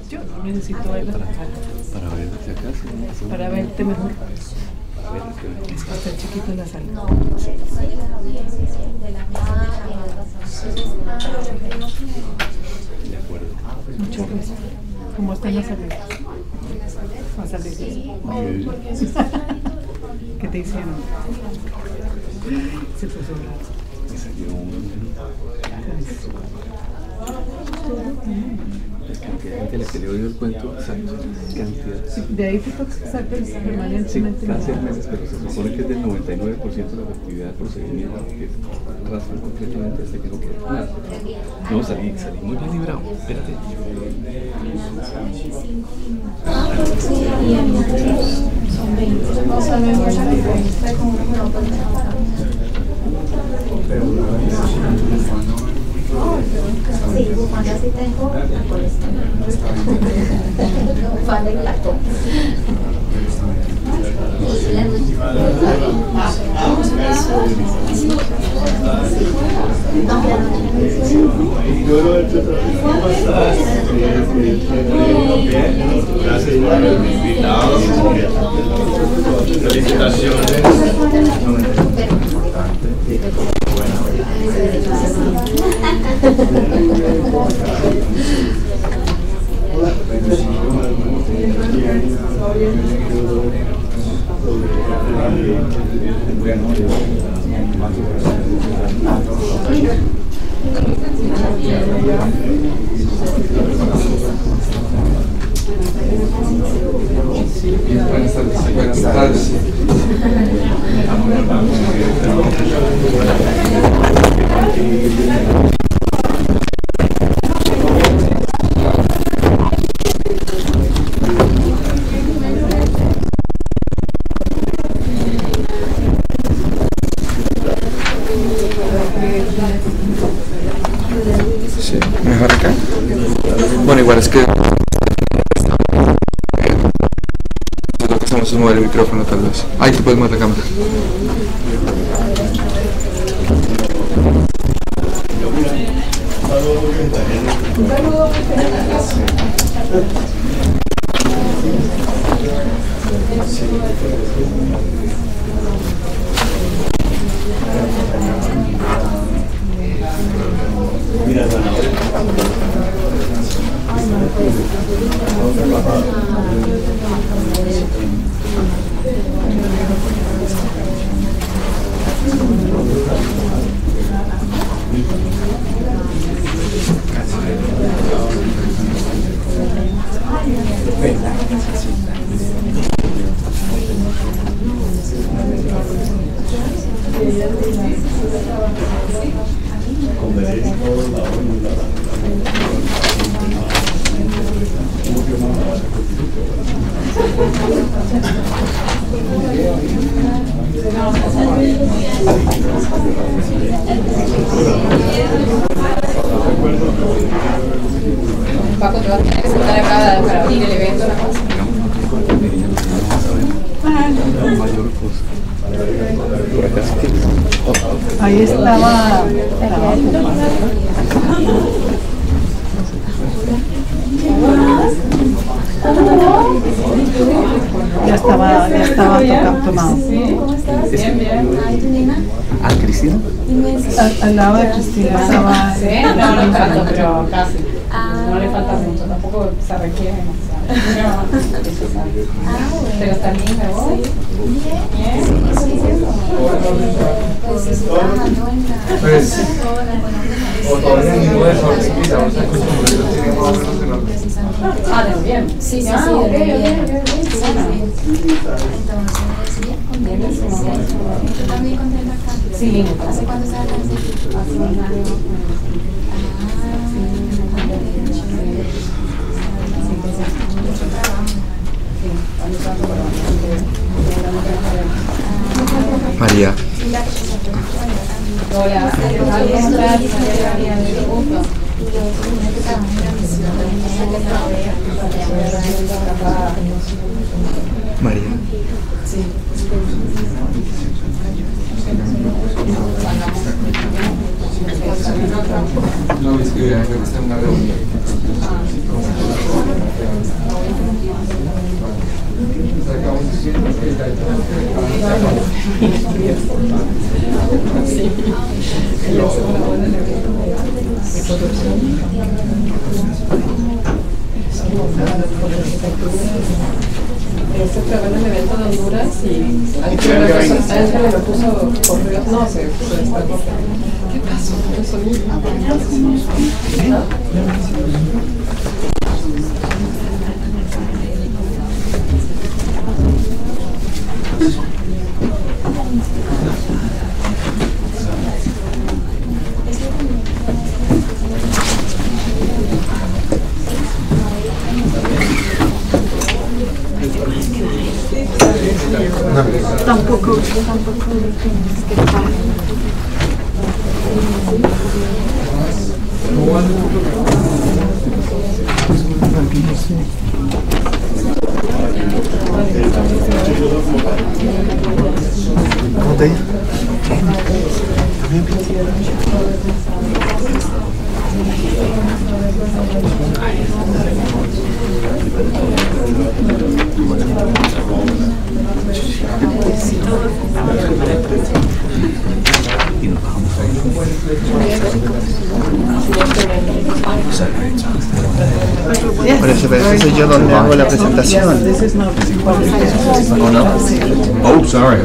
Yo no necesito verla. Para ver si acaso. Para verte mejor. A ver, Es que está chiquito en la sala. de acuerdo. Muchas gracias. ¿Cómo están las alergias? Más alergias. ¿Qué te hicieron? Se puso raro. Me salió es cantidad de gente a la que le oído el cuento, exacto, cantidad. De ahí te toca estar Sí, permanentemente. cada 6 meses, pero se supone que es del 99% de la efectividad del procedimiento, que rastran completamente hasta que no queda nada. No, salí muy bien librado, espérate. Sí, bufanda sí tengo, bufanda y plato. Gracias por haberme invitado. Felicitaciones. Buenas tardes. Sí, mejor acá. Bueno, igual es que lo que hacemos es mover el micrófono tal vez. Ahí te puedes mover la cámara. Paco, te vas a tener que sentar acá para abrir el evento. Mayor cosa. Por acá sí que. Ahí estaba. Ya estaba tomado. ¿Ah, Cristina? Al lado de Cristina estaba. No tanto, pero casi. No le falta mucho, tampoco se requiere demasiado. Pero también me voy. Pues, o todavía ni no es sorpresa, o sea, Ah, de bien. Sí, Ah, de ok, bien. Buenísimo. ¿Tú también contenta acá? Sí. ¿Hace cuánto estás acá? Hace un año. María. Hola. María. Sí. no, es que está en una reunión. Sí. Ella hace una buena en el evento de producción. Este trabajó en el evento de Honduras y alguien que le puso correos, no sé, ¿qué pasó? ¿Qué sonido? Tampoco. ¿Cómo te llamas? Por eso, pero ese soy yo donde hago la presentación. ¿O no? Oh, sorry.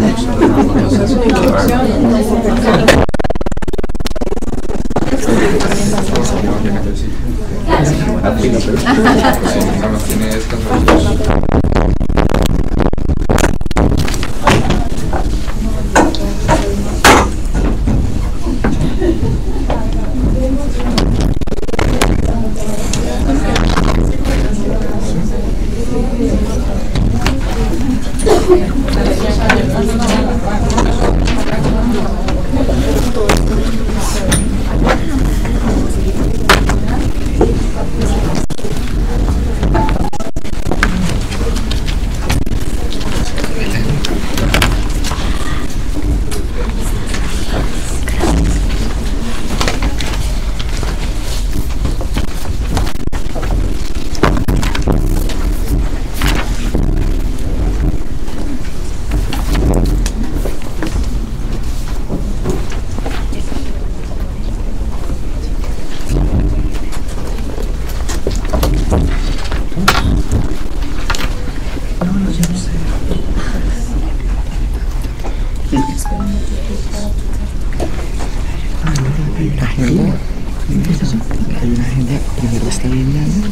Hay una agenda, primero está Liliana,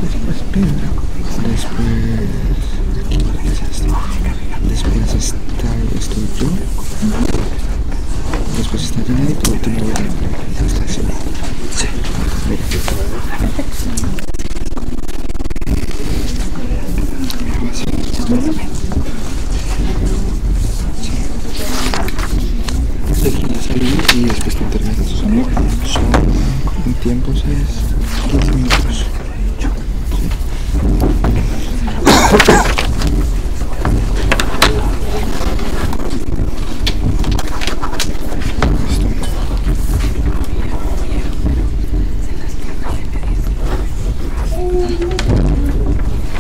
después Pedro, después estoy yo, después está Liliana y por último está así. Sí. Aquí la salí y después te internet. Son en tiempos es 15 minutos.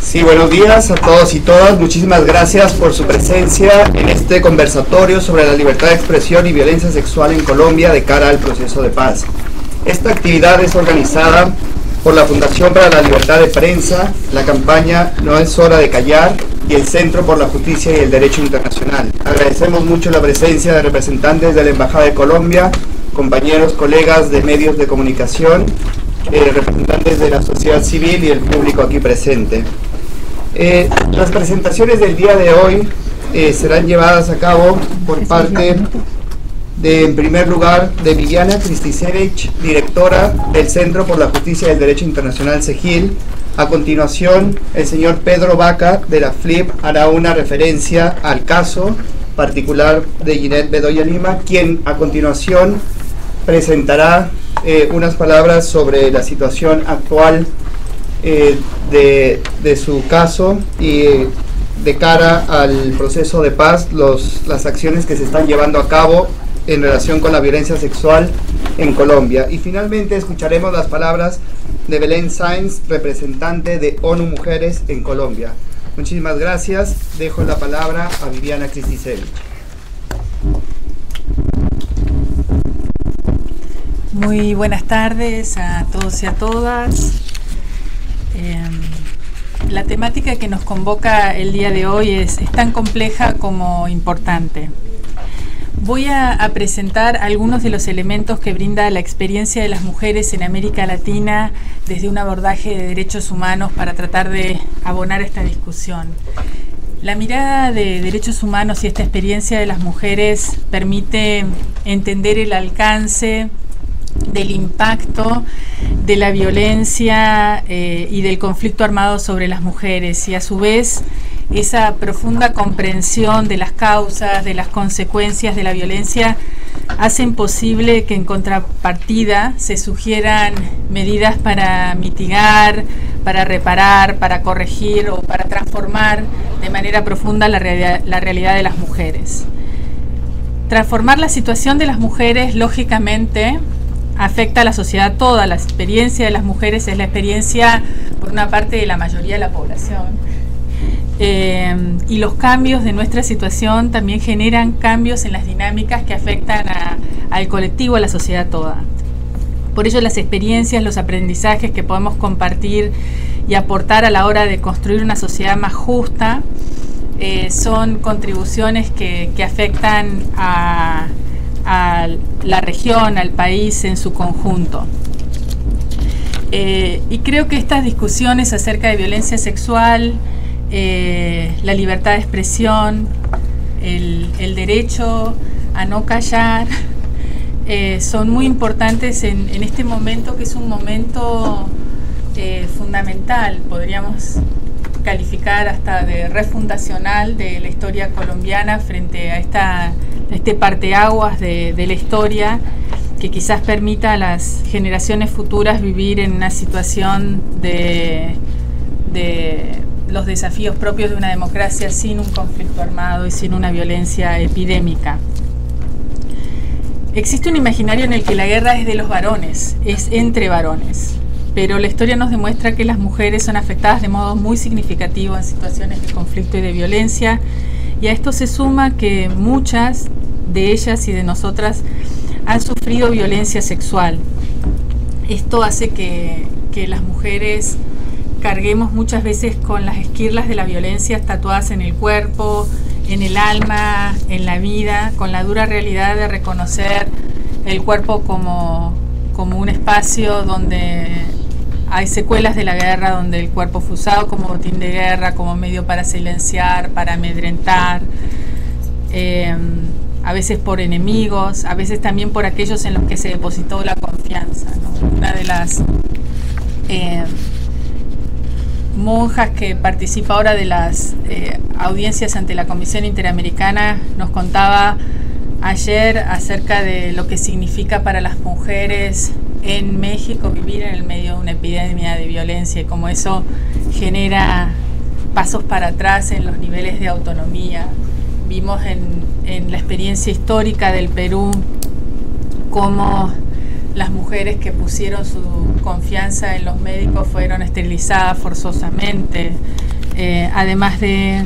Sí, buenos días a todos y todas. Muchísimas gracias por su presencia en este conversatorio sobre la libertad de expresión y violencia sexual en Colombia de cara al proceso de paz. Esta actividad es organizada por la Fundación para la Libertad de Prensa, la campaña No es hora de callar y el Centro por la Justicia y el Derecho Internacional. Agradecemos mucho la presencia de representantes de la Embajada de Colombia, compañeros, colegas de medios de comunicación, representantes de la sociedad civil y el público aquí presente. Las presentaciones del día de hoy serán llevadas a cabo por parte de, en primer lugar, de Viviana Kristisevich, directora del Centro por la Justicia y el Derecho Internacional CEGIL. A continuación, el señor Pedro Vaca de la FLIP hará una referencia al caso particular de Ginette Bedoya Lima, quien a continuación presentará unas palabras sobre la situación actual de su caso y de cara al proceso de paz, las acciones que se están llevando a cabo en relación con la violencia sexual en Colombia. Y finalmente escucharemos las palabras de Belén Sáenz, representante de ONU Mujeres en Colombia. Muchísimas gracias. Dejo la palabra a Viviana Kristisevich. Muy buenas tardes a todos y a todas. La temática que nos convoca el día de hoy es tan compleja como importante. Voy a presentar algunos de los elementos que brinda la experiencia de las mujeres en América Latina desde un abordaje de derechos humanos para tratar de abonar esta discusión. La mirada de derechos humanos y esta experiencia de las mujeres permite entender el alcance del impacto de la violencia y del conflicto armado sobre las mujeres, y a su vez esa profunda comprensión de las causas, de las consecuencias de la violencia hacen posible que en contrapartida se sugieran medidas para mitigar, para reparar, para corregir o para transformar de manera profunda la realidad de las mujeres. Transformar la situación de las mujeres, lógicamente, afecta a la sociedad toda. La experiencia de las mujeres es la experiencia, por una parte, de la mayoría de la población. Y los cambios de nuestra situación también generan cambios en las dinámicas que afectan al colectivo, a la sociedad toda. Por ello, las experiencias, los aprendizajes que podemos compartir y aportar a la hora de construir una sociedad más justa son contribuciones que afectan a la región, al país en su conjunto. Y creo que estas discusiones acerca de violencia sexual, la libertad de expresión, el derecho a no callar, son muy importantes en este momento, que es un momento fundamental, podríamos calificar hasta de refundacional de la historia colombiana frente a este parteaguas de la historia, que quizás permita a las generaciones futuras vivir en una situación de los desafíos propios de una democracia sin un conflicto armado y sin una violencia epidémica. Existe un imaginario en el que la guerra es de los varones, es entre varones, pero la historia nos demuestra que las mujeres son afectadas de modo muy significativo en situaciones de conflicto y de violencia, y a esto se suma que muchas de ellas y de nosotras han sufrido violencia sexual. Esto hace que las mujeres carguemos muchas veces con las esquirlas de la violencia tatuadas en el cuerpo, en el alma, en la vida, con la dura realidad de reconocer el cuerpo como un espacio donde hay secuelas de la guerra, donde el cuerpo fue usado como botín de guerra, como medio para silenciar, para amedrentar, a veces por enemigos, a veces también por aquellos en los que se depositó la confianza, ¿no? Una de las monjas que participa ahora de las audiencias ante la Comisión Interamericana nos contaba ayer acerca de lo que significa para las mujeres en México vivir en el medio de una epidemia de violencia y cómo eso genera pasos para atrás en los niveles de autonomía. Vimos en la experiencia histórica del Perú cómo las mujeres que pusieron su confianza en los médicos fueron esterilizadas forzosamente, además de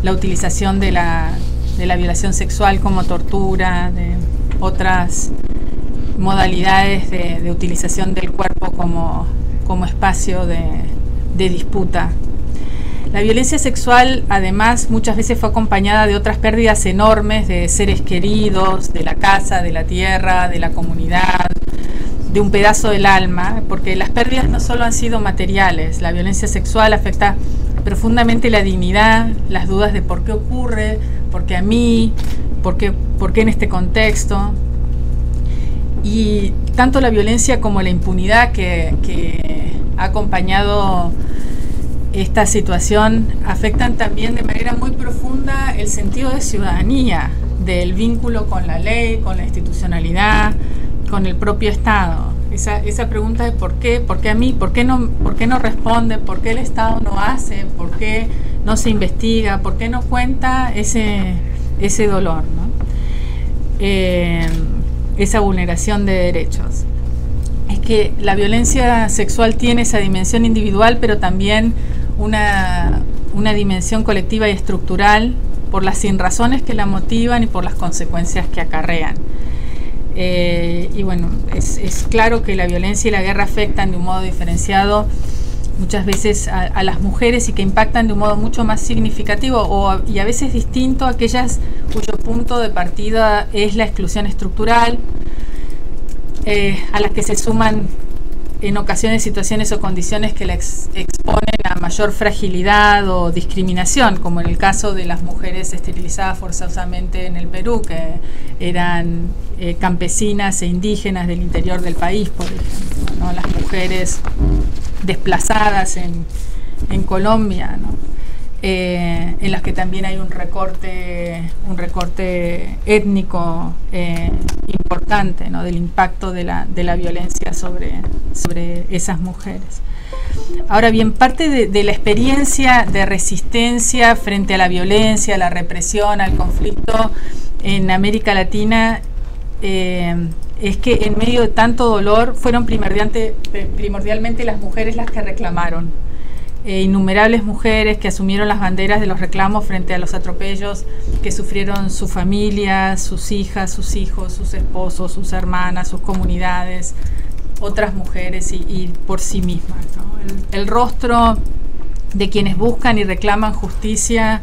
la utilización de la violación sexual como tortura, de otras modalidades de utilización del cuerpo como espacio de disputa. La violencia sexual, además, muchas veces fue acompañada de otras pérdidas enormes de seres queridos, de la casa, de la tierra, de la comunidad, de un pedazo del alma, porque las pérdidas no solo han sido materiales. La violencia sexual afecta profundamente la dignidad, las dudas de por qué ocurre, por qué a mí, por qué en este contexto. Y tanto la violencia como la impunidad que ha acompañado esta situación afectan también de manera muy profunda el sentido de ciudadanía, del vínculo con la ley, con la institucionalidad, con el propio Estado. Esa pregunta de por qué a mí, por qué no responde, por qué el Estado no hace, por qué no se investiga, por qué no cuenta ese dolor, ¿no? Esa vulneración de derechos. Es que la violencia sexual tiene esa dimensión individual, pero también una dimensión colectiva y estructural por las sinrazones que la motivan y por las consecuencias que acarrean. Y bueno, es claro que la violencia y la guerra afectan de un modo diferenciado muchas veces a las mujeres y que impactan de un modo mucho más significativo y a veces distinto a aquellas cuyo punto de partida es la exclusión estructural, a las que se suman en ocasiones situaciones o condiciones que la exponen a mayor fragilidad o discriminación, como en el caso de las mujeres esterilizadas forzosamente en el Perú, que eran campesinas e indígenas del interior del país, por ejemplo, ¿no? Las mujeres desplazadas en Colombia, ¿no? En las que también hay un recorte étnico importante, ¿no? Del impacto de la violencia sobre esas mujeres. Ahora bien, parte de la experiencia de resistencia frente a la violencia, a la represión, al conflicto en América Latina es que en medio de tanto dolor fueron primordialmente las mujeres las que reclamaron. Innumerables mujeres que asumieron las banderas de los reclamos frente a los atropellos que sufrieron su familia, sus hijas, sus hijos, sus esposos, sus hermanas, sus comunidades, otras mujeres y por sí mismas, ¿no? El rostro de quienes buscan y reclaman justicia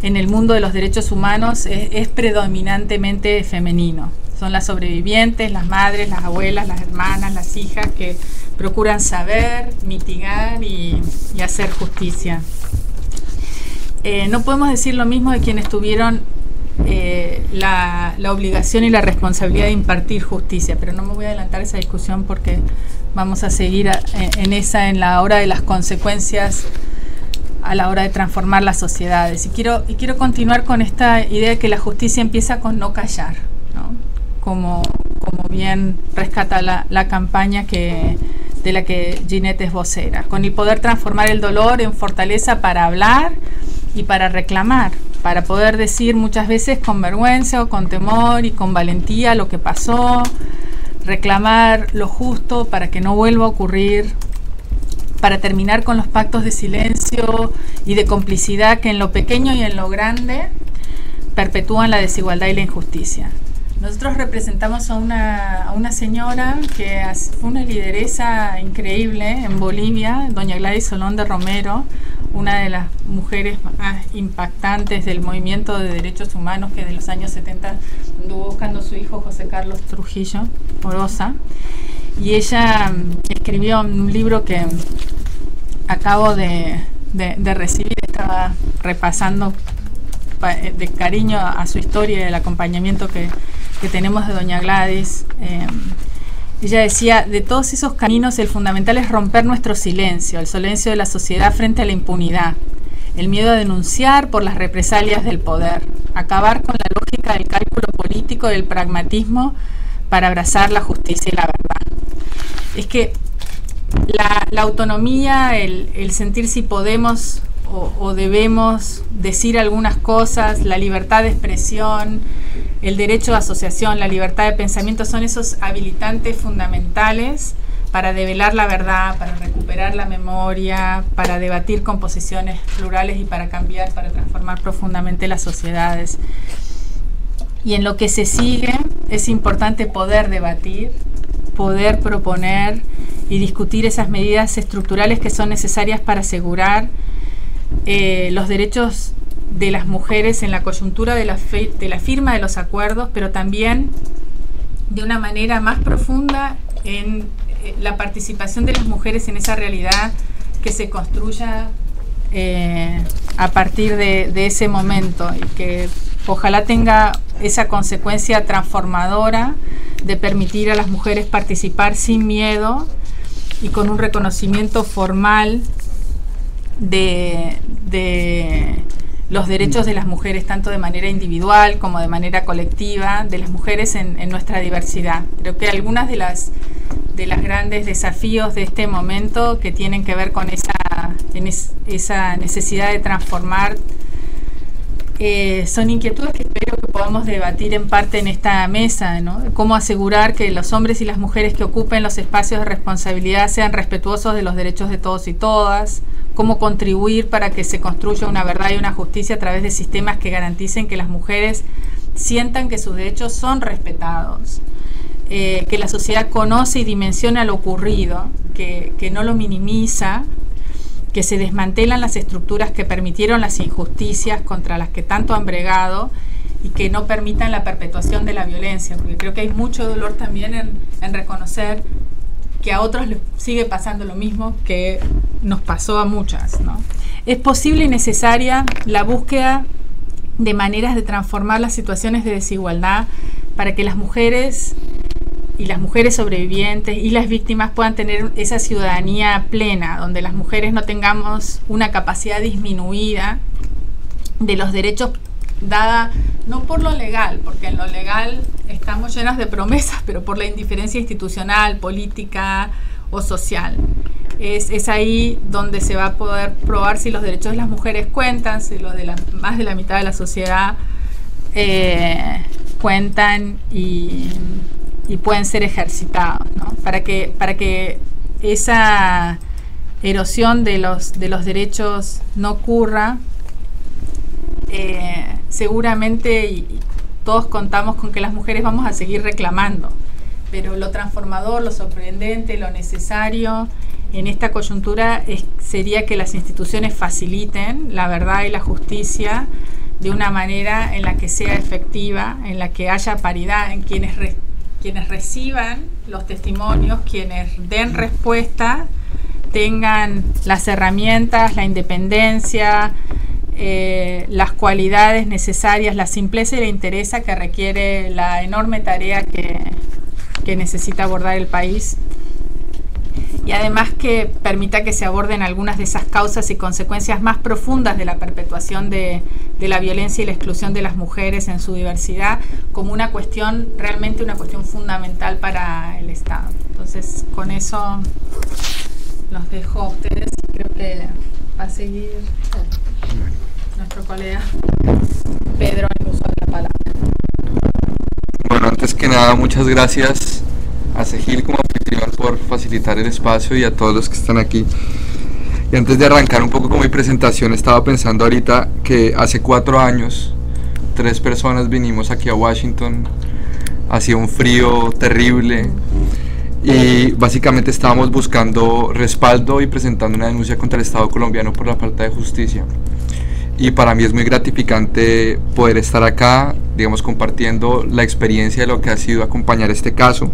en el mundo de los derechos humanos es predominantemente femenino. Son las sobrevivientes, las madres, las abuelas, las hermanas, las hijas que procuran saber, mitigar y hacer justicia. No podemos decir lo mismo de quienes tuvieron la obligación y la responsabilidad de impartir justicia, pero no me voy a adelantar esa discusión porque vamos a seguir en la hora de las consecuencias a la hora de transformar las sociedades. Y quiero continuar con esta idea de que la justicia empieza con no callar, ¿no? Como bien rescata la campaña de la que Ginette es vocera, con el poder transformar el dolor en fortaleza para hablar y para reclamar, para poder decir muchas veces con vergüenza o con temor y con valentía lo que pasó, reclamar lo justo para que no vuelva a ocurrir, para terminar con los pactos de silencio y de complicidad que en lo pequeño y en lo grande perpetúan la desigualdad y la injusticia. Nosotros representamos a una señora que fue una lideresa increíble en Bolivia, doña Gladys Solón de Romero, una de las mujeres más impactantes del movimiento de derechos humanos que de los años 70 anduvo buscando a su hijo José Carlos Trujillo Oroza. Y ella escribió un libro que acabo de recibir, estaba repasando de cariño a su historia y el acompañamiento que tenemos de doña Gladys. Ella decía, de todos esos caminos el fundamental es romper nuestro silencio, el silencio de la sociedad frente a la impunidad, el miedo a denunciar por las represalias del poder, acabar con la lógica del cálculo político y del pragmatismo para abrazar la justicia y la verdad. Es que la autonomía, el sentir si podemos o debemos decir algunas cosas, la libertad de expresión, el derecho de asociación, la libertad de pensamiento, son esos habilitantes fundamentales para develar la verdad, para recuperar la memoria, para debatir con posiciones plurales y para cambiar, para transformar profundamente las sociedades. Y en lo que se sigue es importante poder debatir, poder proponer y discutir esas medidas estructurales que son necesarias para asegurar los derechos de las mujeres en la coyuntura de la firma de los acuerdos, pero también de una manera más profunda en la participación de las mujeres en esa realidad que se construya a partir de ese momento y que ojalá tenga esa consecuencia transformadora de permitir a las mujeres participar sin miedo y con un reconocimiento formal de los derechos de las mujeres, tanto de manera individual como de manera colectiva, de las mujeres en nuestra diversidad. Creo que algunas de las grandes desafíos de este momento que tienen que ver con esa necesidad de transformar son inquietudes que espero que podamos debatir en parte en esta mesa, ¿no? Cómo asegurar que los hombres y las mujeres que ocupen los espacios de responsabilidad sean respetuosos de los derechos de todos y todas, cómo contribuir para que se construya una verdad y una justicia a través de sistemas que garanticen que las mujeres sientan que sus derechos son respetados. que la sociedad conoce y dimensiona lo ocurrido, que no lo minimiza, que se desmantelan las estructuras que permitieron las injusticias contra las que tanto han bregado y que no permitan la perpetuación de la violencia, porque creo que hay mucho dolor también en reconocer que a otros les sigue pasando lo mismo que nos pasó a muchas, ¿no? Es posible y necesaria la búsqueda de maneras de transformar las situaciones de desigualdad para que las mujeres y las mujeres sobrevivientes y las víctimas puedan tener esa ciudadanía plena, donde las mujeres no tengamos una capacidad disminuida de los derechos dada no por lo legal, porque en lo legal estamos llenos de promesas, pero por la indiferencia institucional, política o social. Es ahí donde se va a poder probar si los derechos de las mujeres cuentan, si los de más de la mitad de la sociedad cuentan y pueden ser ejercitados, ¿no? Para que esa erosión de los derechos no ocurra, seguramente y todos contamos con que las mujeres vamos a seguir reclamando, pero lo transformador, lo sorprendente, lo necesario en esta coyuntura sería que las instituciones faciliten la verdad y la justicia de una manera en la que sea efectiva, en la que haya paridad, en quienes reciban los testimonios, quienes den respuesta, tengan las herramientas, la independencia, las cualidades necesarias, la simpleza y la interesa que requiere la enorme tarea que necesita abordar el país, y además que permita que se aborden algunas de esas causas y consecuencias más profundas de la perpetuación de la violencia y la exclusión de las mujeres en su diversidad como una cuestión, realmente una cuestión fundamental para el Estado. Entonces, con eso los dejo a ustedes. Creo que va a seguir nuestro colega Pedro en el uso de la palabra. Bueno, antes que nada, muchas gracias a Segil como anfitrión por facilitar el espacio y a todos los que están aquí. Y antes de arrancar un poco con mi presentación, estaba pensando ahorita que hace 4 años 3 personas vinimos aquí a Washington, hacía un frío terrible y básicamente estábamos buscando respaldo y presentando una denuncia contra el Estado colombiano por la falta de justicia. Y para mí es muy gratificante poder estar acá, digamos, compartiendo la experiencia de lo que ha sido acompañar este caso.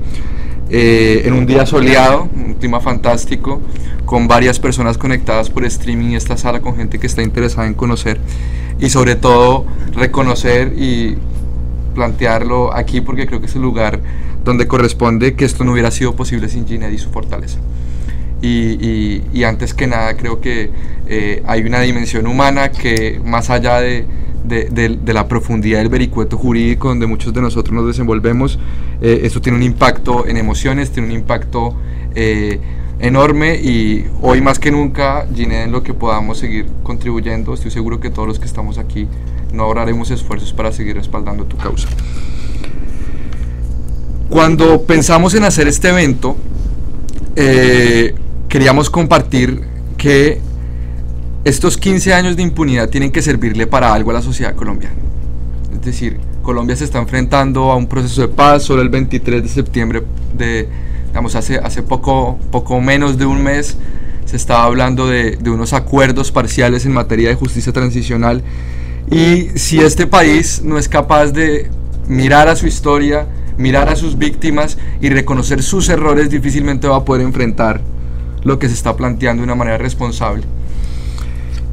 En un día soleado, un clima fantástico, con varias personas conectadas por streaming y esta sala con gente que está interesada en conocer y sobre todo reconocer y plantearlo aquí, porque creo que es el lugar donde corresponde, que esto no hubiera sido posible sin Ginette y su fortaleza. Y antes que nada creo que hay una dimensión humana que, más allá de la profundidad del vericueto jurídico donde muchos de nosotros nos desenvolvemos, esto tiene un impacto en emociones, tiene un impacto enorme, y hoy más que nunca, Ginette, en lo que podamos seguir contribuyendo, estoy seguro que todos los que estamos aquí no ahorraremos esfuerzos para seguir respaldando tu causa. Cuando pensamos en hacer este evento, queríamos compartir que estos 15 años de impunidad tienen que servirle para algo a la sociedad colombiana. Es decir, Colombia se está enfrentando a un proceso de paz. Solo el 23 de septiembre, digamos, hace poco menos de un mes, se estaba hablando de unos acuerdos parciales en materia de justicia transicional. Y si este país no es capaz de mirar a su historia, mirar a sus víctimas y reconocer sus errores, difícilmente va a poder enfrentar lo que se está planteando de una manera responsable.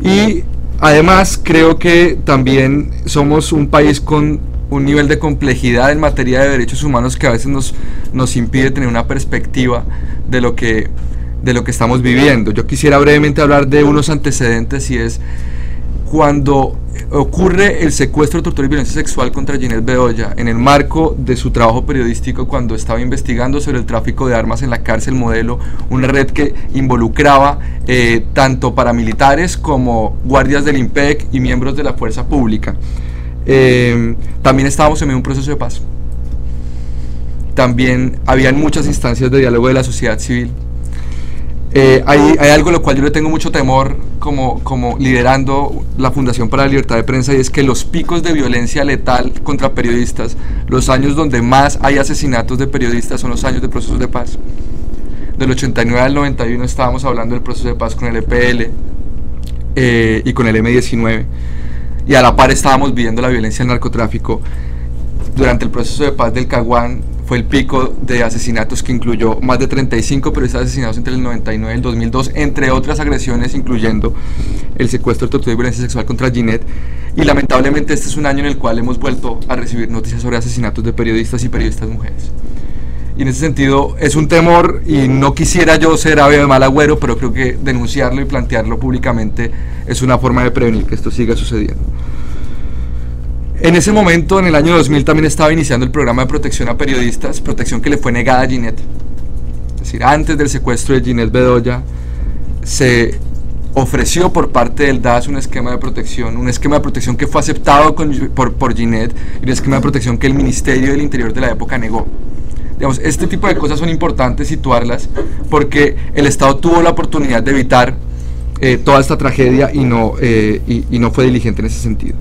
Y además creo que también somos un país con un nivel de complejidad en materia de derechos humanos que a veces nos impide tener una perspectiva de lo que estamos viviendo. Yo quisiera brevemente hablar de unos antecedentes, y es cuando ocurre el secuestro, tortura y violencia sexual contra Ginette Bedoya en el marco de su trabajo periodístico, cuando estaba investigando sobre el tráfico de armas en la cárcel Modelo, una red que involucraba tanto paramilitares como guardias del IMPEC y miembros de la fuerza pública. También estábamos en medio de un proceso de paz. También habían muchas instancias de diálogo de la sociedad civil. Hay algo a lo cual yo le tengo mucho temor como liderando la Fundación para la Libertad de Prensa, y es que los picos de violencia letal contra periodistas, los años donde más hay asesinatos de periodistas, son los años de procesos de paz. Del 89 al 91 estábamos hablando del proceso de paz con el EPL y con el M-19, y a la par estábamos viviendo la violencia del narcotráfico. Durante el proceso de paz del Caguán fue el pico de asesinatos, que incluyó más de 35 periodistas asesinados entre el 99 y el 2002, entre otras agresiones, incluyendo el secuestro, tortura y violencia sexual contra Ginette. Y lamentablemente este es un año en el cual hemos vuelto a recibir noticias sobre asesinatos de periodistas y periodistas mujeres. Y en ese sentido es un temor, y no quisiera yo ser ave de mal agüero, pero creo que denunciarlo y plantearlo públicamente es una forma de prevenir que esto siga sucediendo. En ese momento, en el año 2000, también estaba iniciando el programa de protección a periodistas, protección que le fue negada a Ginette. Es decir, antes del secuestro de Ginette Bedoya, se ofreció por parte del DAS un esquema de protección que fue aceptado por Ginette, y un esquema de protección que el Ministerio del Interior de la época negó. Digamos, este tipo de cosas son importantes situarlas, porque el Estado tuvo la oportunidad de evitar toda esta tragedia y no fue diligente en ese sentido.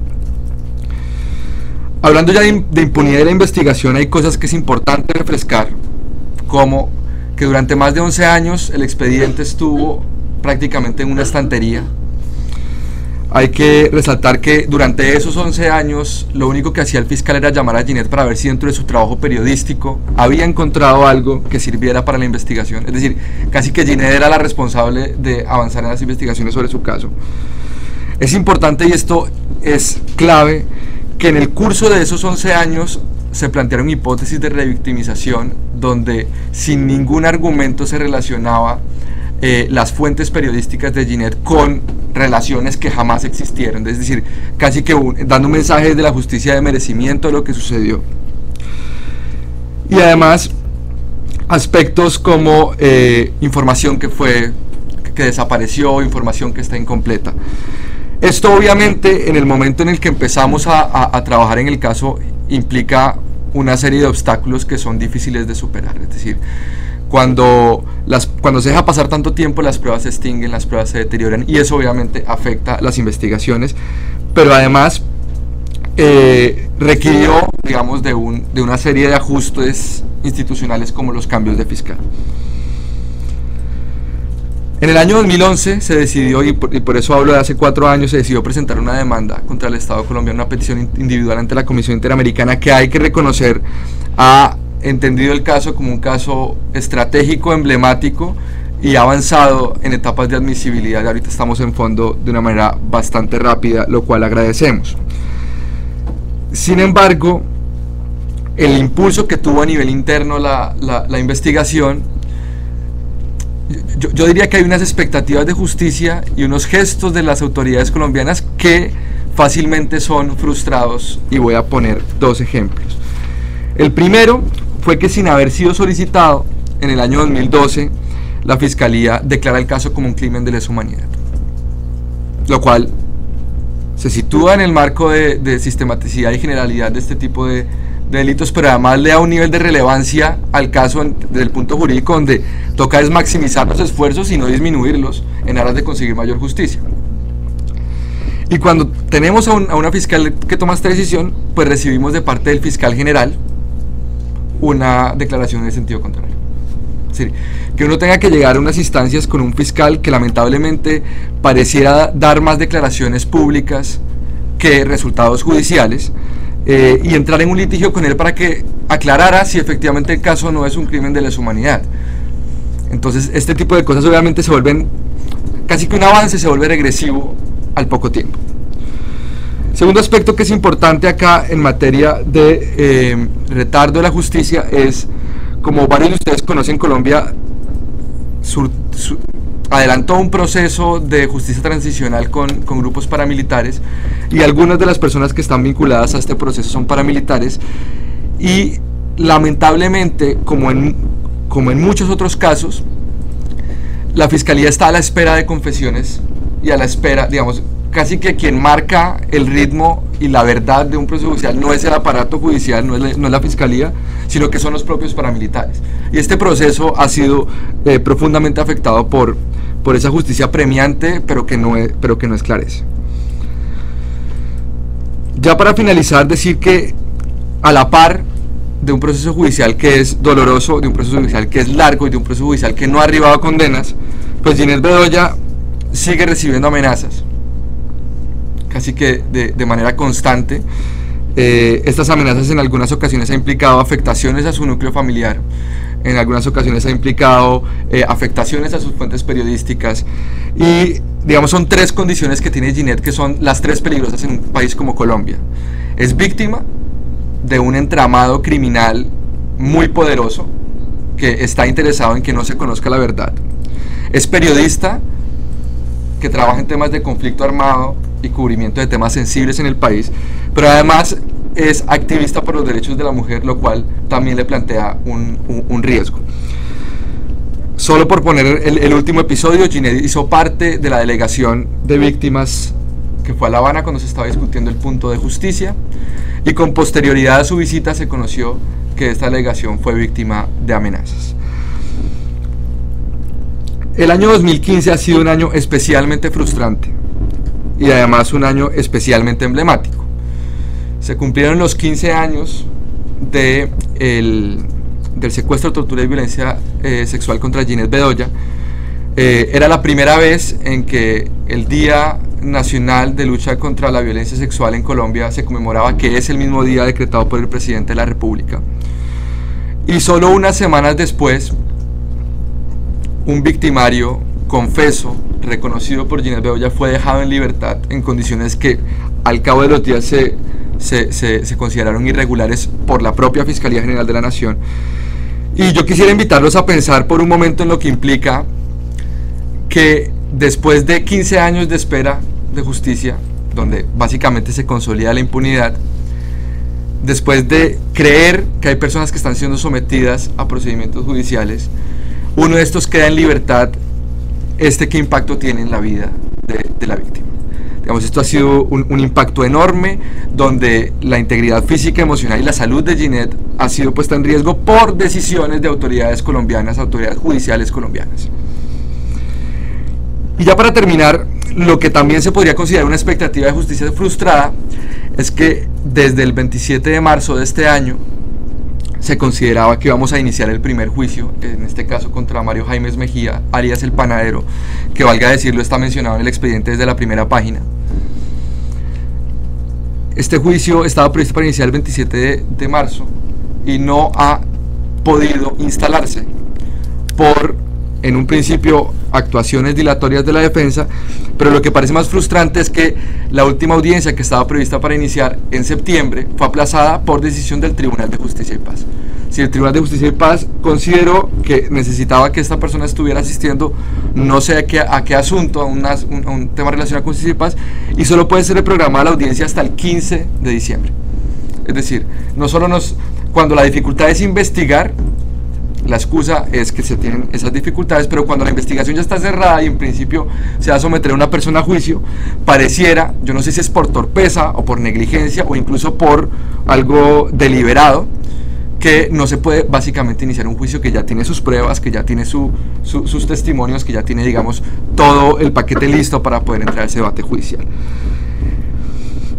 Hablando ya de impunidad de la investigación, hay cosas que es importante refrescar, como que durante más de 11 años el expediente estuvo prácticamente en una estantería. Hay que resaltar que durante esos 11 años lo único que hacía el fiscal era llamar a Ginette para ver si dentro de su trabajo periodístico había encontrado algo que sirviera para la investigación. Es decir, casi que Ginette era la responsable de avanzar en las investigaciones sobre su caso. Es importante, y esto es clave, que en el curso de esos 11 años se plantearon hipótesis de revictimización, donde sin ningún argumento se relacionaba las fuentes periodísticas de Ginette con relaciones que jamás existieron, es decir, casi que dando un mensaje de la justicia de merecimiento de lo que sucedió. Y además aspectos como información que desapareció, información que está incompleta. Esto obviamente, en el momento en el que empezamos a trabajar en el caso, implica una serie de obstáculos que son difíciles de superar. Es decir, cuando se deja pasar tanto tiempo, las pruebas se extinguen, las pruebas se deterioran, y eso obviamente afecta las investigaciones, pero además requirió, digamos, de una serie de ajustes institucionales, como los cambios de fiscal. En el año 2011 se decidió, y por eso hablo de hace 4 años, se decidió presentar una demanda contra el Estado colombiano, una petición individual ante la Comisión Interamericana, que hay que reconocer ha entendido el caso como un caso estratégico, emblemático, y ha avanzado en etapas de admisibilidad. Ahorita estamos en fondo de una manera bastante rápida, lo cual agradecemos. Sin embargo, el impulso que tuvo a nivel interno la investigación, yo diría que hay unas expectativas de justicia y unos gestos de las autoridades colombianas que fácilmente son frustrados, y voy a poner 2 ejemplos. El primero fue que, sin haber sido solicitado, en el año 2012 la Fiscalía declara el caso como un crimen de lesa humanidad, lo cual se sitúa en el marco de sistematicidad y generalidad de este tipo de delitos, pero además le da un nivel de relevancia al caso desde el punto jurídico, donde toca es maximizar los esfuerzos y no disminuirlos en aras de conseguir mayor justicia. Y cuando tenemos a una fiscal que toma esta decisión, pues recibimos de parte del fiscal general una declaración en el sentido contrario. Es decir, que uno tenga que llegar a unas instancias con un fiscal que lamentablemente pareciera dar más declaraciones públicas que resultados judiciales, y entrar en un litigio con él para que aclarara si efectivamente el caso no es un crimen de lesa humanidad. Entonces este tipo de cosas obviamente se vuelven, casi que un avance se vuelve regresivo al poco tiempo. Segundo aspecto que es importante acá en materia de retardo de la justicia es, como varios de ustedes conocen, Colombia adelantó un proceso de justicia transicional con grupos paramilitares, y algunas de las personas que están vinculadas a este proceso son paramilitares, y lamentablemente, como en muchos otros casos, la Fiscalía está a la espera de confesiones y a la espera, digamos, casi que quien marca el ritmo y la verdad de un proceso judicial no es el aparato judicial, no es la fiscalía, sino que son los propios paramilitares. Y este proceso ha sido profundamente afectado por esa justicia premiante, pero que no esclarece. Ya para finalizar, decir que a la par de un proceso judicial que es doloroso, de un proceso judicial que es largo y de un proceso judicial que no ha arribado a condenas, pues Ginette Bedoya sigue recibiendo amenazas, casi que de manera constante. Estas amenazas en algunas ocasiones han implicado afectaciones a su núcleo familiar, en algunas ocasiones ha implicado afectaciones a sus fuentes periodísticas, y digamos son tres condiciones que tiene Ginette que son las tres peligrosas en un país como Colombia. Es víctima de un entramado criminal muy poderoso que está interesado en que no se conozca la verdad. Es periodista que trabaja en temas de conflicto armado y cubrimiento de temas sensibles en el país, pero además es activista por los derechos de la mujer, lo cual también le plantea un riesgo. Solo por poner el último episodio, Ginette hizo parte de la delegación de víctimas que fue a La Habana cuando se estaba discutiendo el punto de justicia, y con posterioridad a su visita se conoció que esta delegación fue víctima de amenazas. El año 2015 ha sido un año especialmente frustrante y además un año especialmente emblemático. Se cumplieron los 15 años del secuestro, tortura y violencia sexual contra Ginette Bedoya. Era la primera vez en que el Día Nacional de Lucha contra la Violencia Sexual en Colombia se conmemoraba, que es el mismo día decretado por el presidente de la República. Y solo unas semanas después, un victimario confeso, reconocido por Ginette Bedoya, fue dejado en libertad en condiciones que al cabo de los días se consideraron irregulares por la propia Fiscalía General de la Nación. Y yo quisiera invitarlos a pensar por un momento en lo que implica que después de 15 años de espera de justicia, donde básicamente se consolida la impunidad, después de creer que hay personas que están siendo sometidas a procedimientos judiciales, uno de estos queda en libertad, ¿qué impacto tiene en la vida de la víctima? Digamos, esto ha sido un impacto enorme, donde la integridad física, emocional y la salud de Ginette ha sido puesta en riesgo por decisiones de autoridades colombianas, autoridades judiciales colombianas. Y ya para terminar, lo que también se podría considerar una expectativa de justicia frustrada es que desde el 27 de marzo de este año se consideraba que íbamos a iniciar el primer juicio, en este caso contra Mario Jaimes Mejía, alias El Panadero, que valga decirlo está mencionado en el expediente desde la primera página. Este juicio estaba previsto para iniciar el 27 de marzo y no ha podido instalarse por, en un principio, actuaciones dilatorias de la defensa, pero lo que parece más frustrante es que la última audiencia que estaba prevista para iniciar en septiembre fue aplazada por decisión del Tribunal de Justicia y Paz. Si el Tribunal de Justicia y Paz consideró que necesitaba que esta persona estuviera asistiendo, no sé a qué asunto, a un tema relacionado con Justicia y Paz, y solo puede ser reprogramada la audiencia hasta el 15 de diciembre. Es decir, no solo cuando la dificultad es investigar, la excusa es que se tienen esas dificultades, pero cuando la investigación ya está cerrada y en principio se va a someter a una persona a juicio, pareciera, yo no sé si es por torpeza o por negligencia o incluso por algo deliberado, que no se puede básicamente iniciar un juicio que ya tiene sus pruebas, que ya tiene sus testimonios, que ya tiene, digamos, todo el paquete listo para poder entrar a ese debate judicial.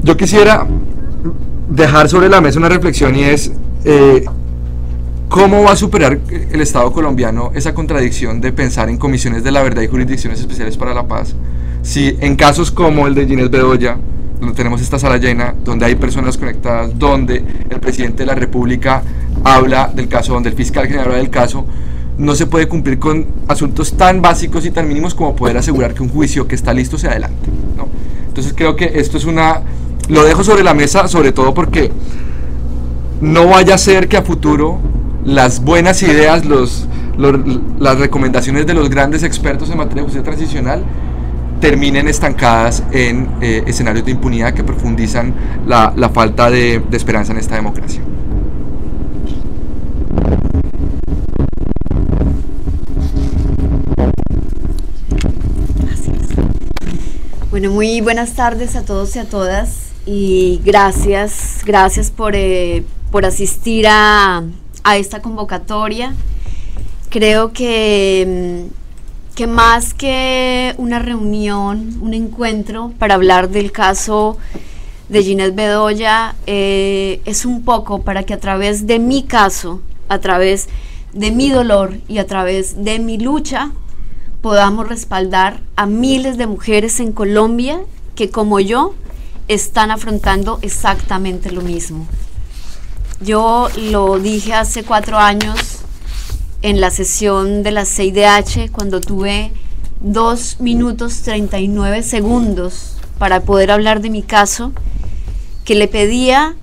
Yo quisiera dejar sobre la mesa una reflexión, y es ¿cómo va a superar el Estado colombiano esa contradicción de pensar en comisiones de la verdad y jurisdicciones especiales para la paz, si en casos como el de Ginette Bedoya, donde tenemos esta sala llena, donde hay personas conectadas, donde el presidente de la República habla del caso, donde el fiscal general habla del caso, no se puede cumplir con asuntos tan básicos y tan mínimos como poder asegurar que un juicio que está listo se adelante, ¿no? Entonces creo que esto es lo dejo sobre la mesa, sobre todo porque no vaya a ser que a futuro las buenas ideas, las recomendaciones de los grandes expertos en materia de justicia transicional terminen estancadas en escenarios de impunidad que profundizan la falta de esperanza en esta democracia. Bueno, muy buenas tardes a todos y a todas. y gracias por asistir a esta convocatoria. Creo que más que una reunión, un encuentro para hablar del caso de Ginette Bedoya, es un poco para que a través de mi caso, a través de mi dolor y a través de mi lucha, podamos respaldar a miles de mujeres en Colombia que, como yo, están afrontando exactamente lo mismo. Yo lo dije hace 4 años en la sesión de la CIDH, cuando tuve 2 minutos 39 segundos para poder hablar de mi caso, que le pedía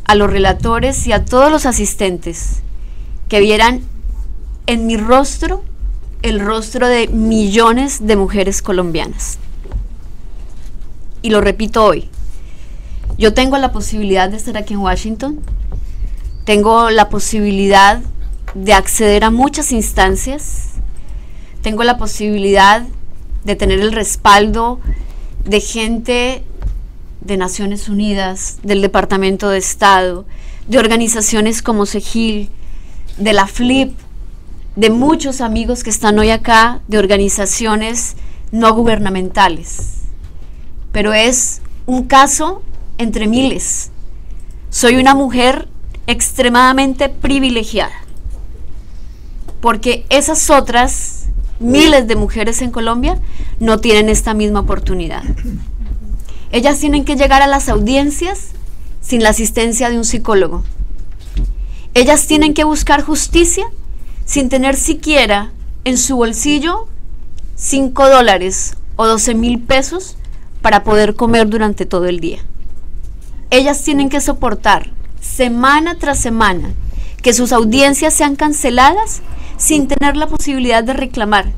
a los relatores y a todos los asistentes que vieran en mi rostro el rostro de millones de mujeres colombianas. Y lo repito hoy, yo tengo la posibilidad de estar aquí en Washington, tengo la posibilidad de acceder a muchas instancias, tengo la posibilidad de tener el respaldo de gente de Naciones Unidas, del Departamento de Estado, de organizaciones como SEGIL, de la FLIP, de muchos amigos que están hoy acá, de organizaciones no gubernamentales. Pero es un caso entre miles. Soy una mujer extremadamente privilegiada, porque esas otras miles de mujeres en Colombia no tienen esta misma oportunidad. Ellas tienen que llegar a las audiencias sin la asistencia de un psicólogo. Ellas tienen que buscar justicia sin tener siquiera en su bolsillo $5 o 12,000 pesos para poder comer durante todo el día. Ellas tienen que soportar semana tras semana que sus audiencias sean canceladas sin tener la posibilidad de reclamar,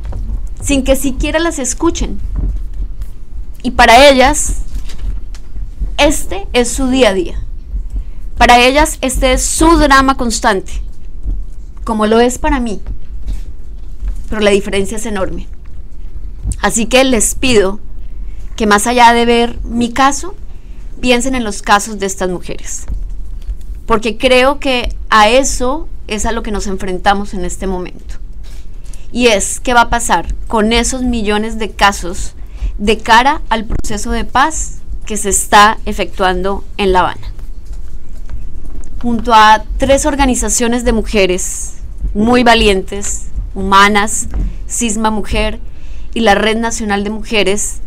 sin que siquiera las escuchen. Y para ellas, este es su día a día. Para ellas, este es su drama constante, como lo es para mí. Pero la diferencia es enorme. Así que les pido que, más allá de ver mi caso, piensen en los casos de estas mujeres, porque creo que a eso es a lo que nos enfrentamos en este momento. Y es, ¿qué va a pasar con esos millones de casos de cara al proceso de paz que se está efectuando en La Habana? Junto a 3 organizaciones de mujeres muy valientes, Humanas, Cisma Mujer y la Red Nacional de Mujeres,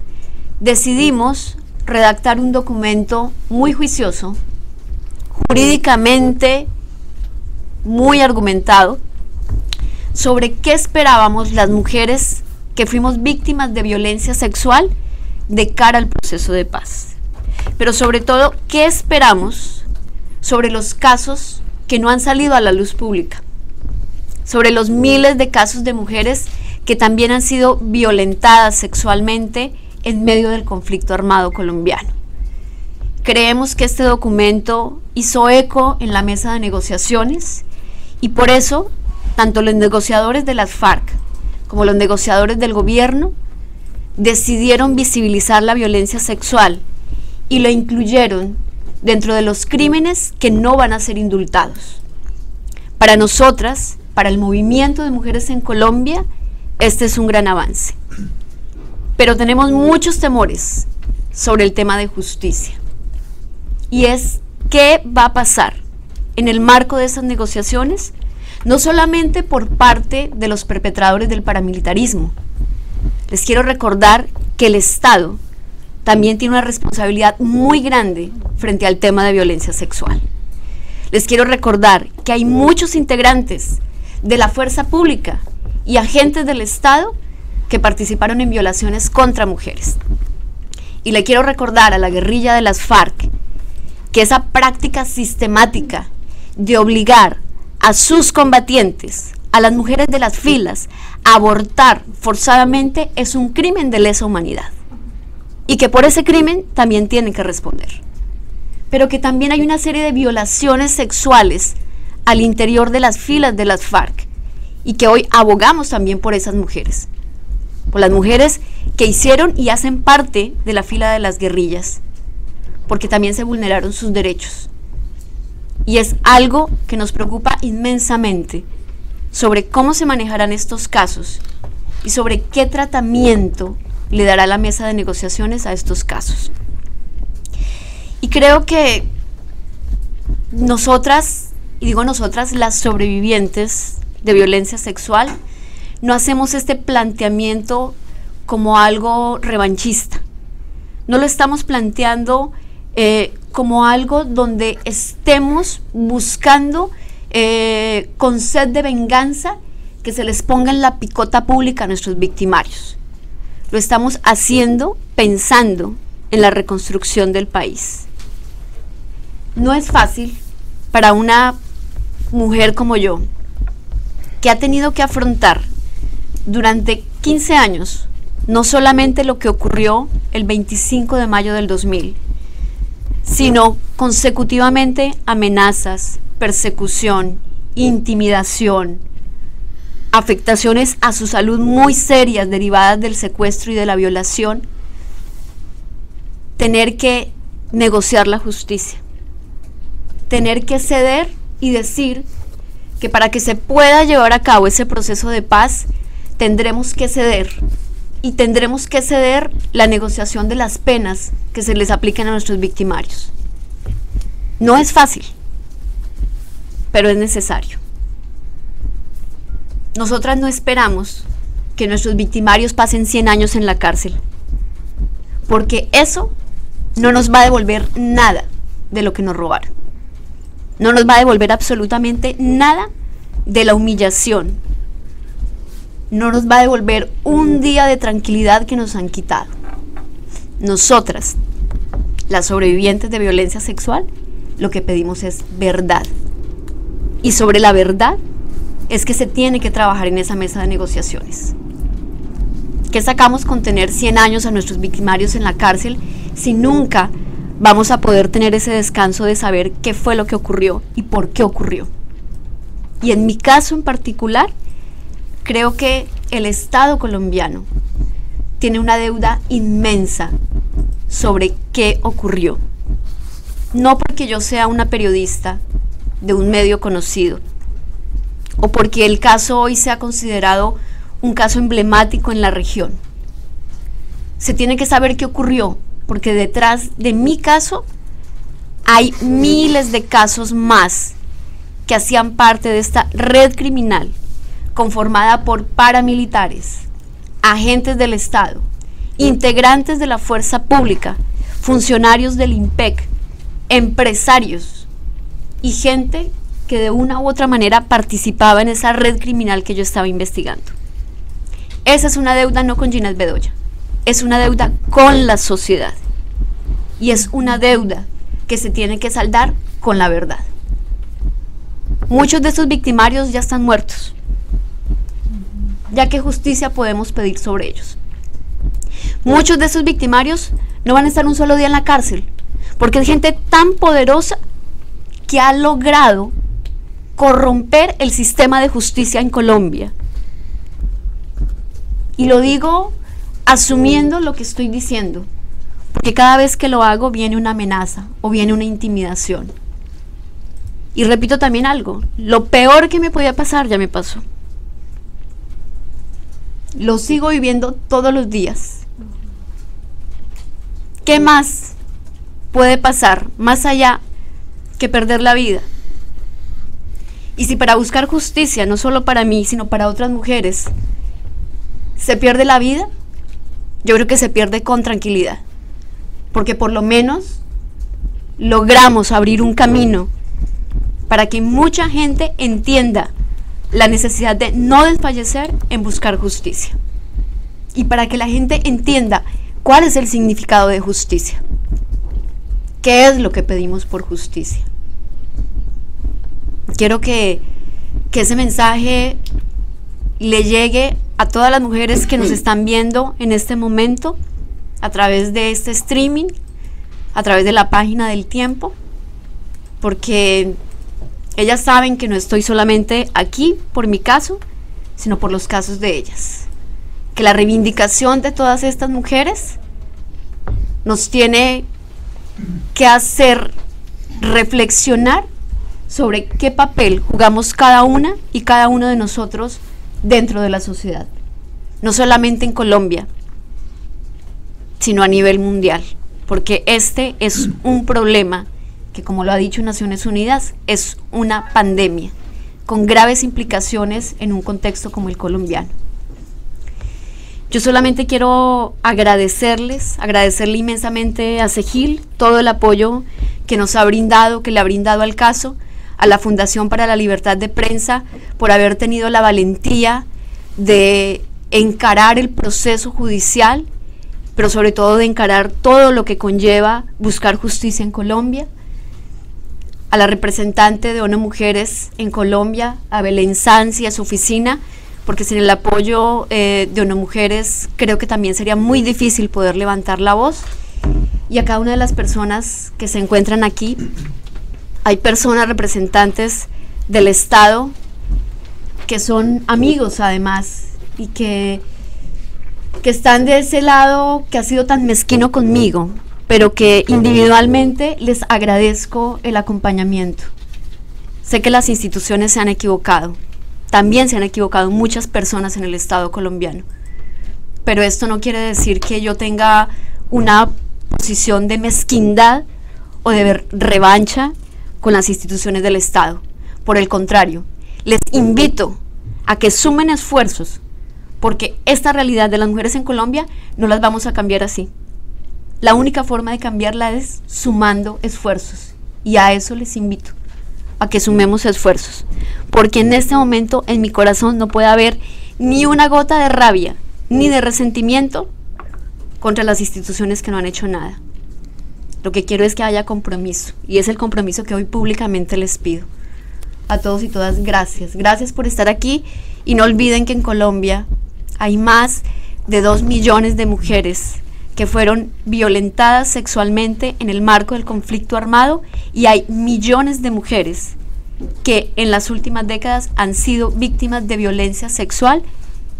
decidimos redactar un documento muy juicioso, jurídicamente muy argumentado, sobre qué esperábamos las mujeres que fuimos víctimas de violencia sexual de cara al proceso de paz. Pero sobre todo, qué esperamos sobre los casos que no han salido a la luz pública, sobre los miles de casos de mujeres que también han sido violentadas sexualmente en medio del conflicto armado colombiano. Creemos que este documento hizo eco en la mesa de negociaciones y por eso tanto los negociadores de las FARC como los negociadores del gobierno decidieron visibilizar la violencia sexual y lo incluyeron dentro de los crímenes que no van a ser indultados. Para nosotras, para el movimiento de mujeres en Colombia, este es un gran avance. Pero tenemos muchos temores sobre el tema de justicia. Y es, ¿qué va a pasar en el marco de esas negociaciones? No solamente por parte de los perpetradores del paramilitarismo. Les quiero recordar que el Estado también tiene una responsabilidad muy grande frente al tema de violencia sexual. Les quiero recordar que hay muchos integrantes de la fuerza pública y agentes del Estado que participaron en violaciones contra mujeres. Y le quiero recordar a la guerrilla de las FARC que esa práctica sistemática de obligar a sus combatientes, a las mujeres de las filas, a abortar forzadamente es un crimen de lesa humanidad. Y que por ese crimen también tienen que responder. Pero que también hay una serie de violaciones sexuales al interior de las filas de las FARC y que hoy abogamos también por esas mujeres, por las mujeres que hicieron y hacen parte de la fila de las guerrillas, porque también se vulneraron sus derechos. Y es algo que nos preocupa inmensamente sobre cómo se manejarán estos casos y sobre qué tratamiento le dará la mesa de negociaciones a estos casos. Y creo que nosotras, y digo nosotras, las sobrevivientes de violencia sexual, no hacemos este planteamiento como algo revanchista. No lo estamos planteando como algo donde estemos buscando con sed de venganza que se les ponga en la picota pública a nuestros victimarios. Lo estamos haciendo pensando en la reconstrucción del país. No es fácil para una mujer como yo, que ha tenido que afrontar durante 15 años no solamente lo que ocurrió el 25 de mayo del 2000, sino consecutivamente amenazas, persecución, intimidación, afectaciones a su salud muy serias derivadas del secuestro y de la violación, tener que negociar la justicia, tener que ceder y decir que para que se pueda llevar a cabo ese proceso de paz tendremos que ceder, y tendremos que ceder la negociación de las penas que se les apliquen a nuestros victimarios. No es fácil, pero es necesario. Nosotras no esperamos que nuestros victimarios pasen 100 años en la cárcel, porque eso no nos va a devolver nada de lo que nos robaron. No nos va a devolver absolutamente nada de la humillación. No nos va a devolver un día de tranquilidad que nos han quitado. Nosotras, las sobrevivientes de violencia sexual, lo que pedimos es verdad. Y sobre la verdad es que se tiene que trabajar en esa mesa de negociaciones. ¿Qué sacamos con tener 100 años a nuestros victimarios en la cárcel si nunca vamos a poder tener ese descanso de saber qué fue lo que ocurrió y por qué ocurrió? Y en mi caso en particular, creo que el Estado colombiano tiene una deuda inmensa sobre qué ocurrió. No porque yo sea una periodista de un medio conocido, o porque el caso hoy sea considerado un caso emblemático en la región. Se tiene que saber qué ocurrió, porque detrás de mi caso hay miles de casos más que hacían parte de esta red criminal conformada por paramilitares, agentes del Estado, integrantes de la fuerza pública, funcionarios del IMPEC, empresarios y gente que de una u otra manera participaba en esa red criminal que yo estaba investigando. Esa es una deuda no con Ginés Bedoya, es una deuda con la sociedad, y es una deuda que se tiene que saldar con la verdad. Muchos de estos victimarios ya están muertos. Ya qué justicia podemos pedir sobre ellos. Muchos de esos victimarios no van a estar un solo día en la cárcel, porque es gente tan poderosa que ha logrado corromper el sistema de justicia en Colombia. Y lo digo asumiendo lo que estoy diciendo, porque cada vez que lo hago viene una amenaza o viene una intimidación. Y repito también algo, lo peor que me podía pasar ya me pasó. Lo sigo viviendo todos los días. ¿Qué más puede pasar más allá que perder la vida? Y si para buscar justicia, no solo para mí, sino para otras mujeres, se pierde la vida, yo creo que se pierde con tranquilidad, porque por lo menos logramos abrir un camino para que mucha gente entienda la necesidad de no desfallecer en buscar justicia, y para que la gente entienda cuál es el significado de justicia, qué es lo que pedimos por justicia. Quiero que ese mensaje le llegue a todas las mujeres que nos están viendo en este momento a través de este streaming, a través de la página del Tiempo, porque ellas saben que no estoy solamente aquí por mi caso, sino por los casos de ellas. Que la reivindicación de todas estas mujeres nos tiene que hacer reflexionar sobre qué papel jugamos cada una y cada uno de nosotros dentro de la sociedad, no solamente en Colombia, sino a nivel mundial, porque este es un problema que, como lo ha dicho Naciones Unidas, es una pandemia con graves implicaciones en un contexto como el colombiano. Yo solamente quiero agradecerle inmensamente a SEGIL todo el apoyo que nos ha brindado, que le ha brindado al caso, a la Fundación para la Libertad de Prensa por haber tenido la valentía de encarar el proceso judicial, pero sobre todo de encarar todo lo que conlleva buscar justicia en Colombia, a la representante de ONU Mujeres en Colombia, a Belén Sanz y a su oficina, porque sin el apoyo de ONU Mujeres creo que también sería muy difícil poder levantar la voz, y a cada una de las personas que se encuentran aquí. Hay personas representantes del Estado que son amigos además, y que están de ese lado que ha sido tan mezquino conmigo, pero que individualmente les agradezco el acompañamiento. Sé que las instituciones se han equivocado, también se han equivocado muchas personas en el Estado colombiano, pero esto no quiere decir que yo tenga una posición de mezquindad o de revancha con las instituciones del Estado. Por el contrario, les invito a que sumen esfuerzos, porque esta realidad de las mujeres en Colombia no las vamos a cambiar así. La única forma de cambiarla es sumando esfuerzos, y a eso les invito, a que sumemos esfuerzos, porque en este momento en mi corazón no puede haber ni una gota de rabia ni de resentimiento contra las instituciones que no han hecho nada. Lo que quiero es que haya compromiso, y es el compromiso que hoy públicamente les pido. A todos y todas, gracias por estar aquí, y no olviden que en Colombia hay más de 2 millones de mujeres que fueron violentadas sexualmente en el marco del conflicto armado, y hay millones de mujeres que en las últimas décadas han sido víctimas de violencia sexual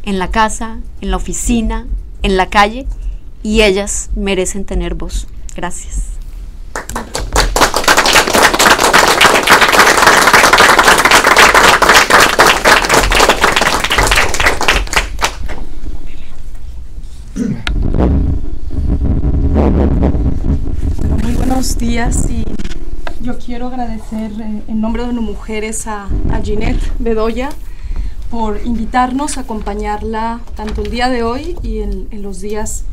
en la casa, en la oficina, en la calle, y ellas merecen tener voz. Gracias. Muy buenos días, y yo quiero agradecer en nombre de ONU Mujeres a Ginette Bedoya por invitarnos a acompañarla tanto el día de hoy y en los días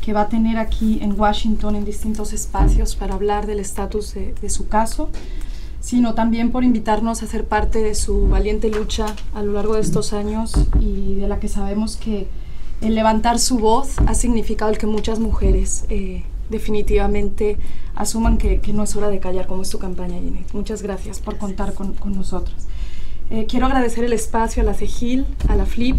que va a tener aquí en Washington en distintos espacios para hablar del estatus de su caso, sino también por invitarnos a ser parte de su valiente lucha a lo largo de estos años, y de la que sabemos que el levantar su voz ha significado el que muchas mujeres definitivamente asuman que no es hora de callar, como es tu campaña, Ginette. Muchas gracias por contar con nosotros. Quiero agradecer el espacio a la SEGIL, a la FLIP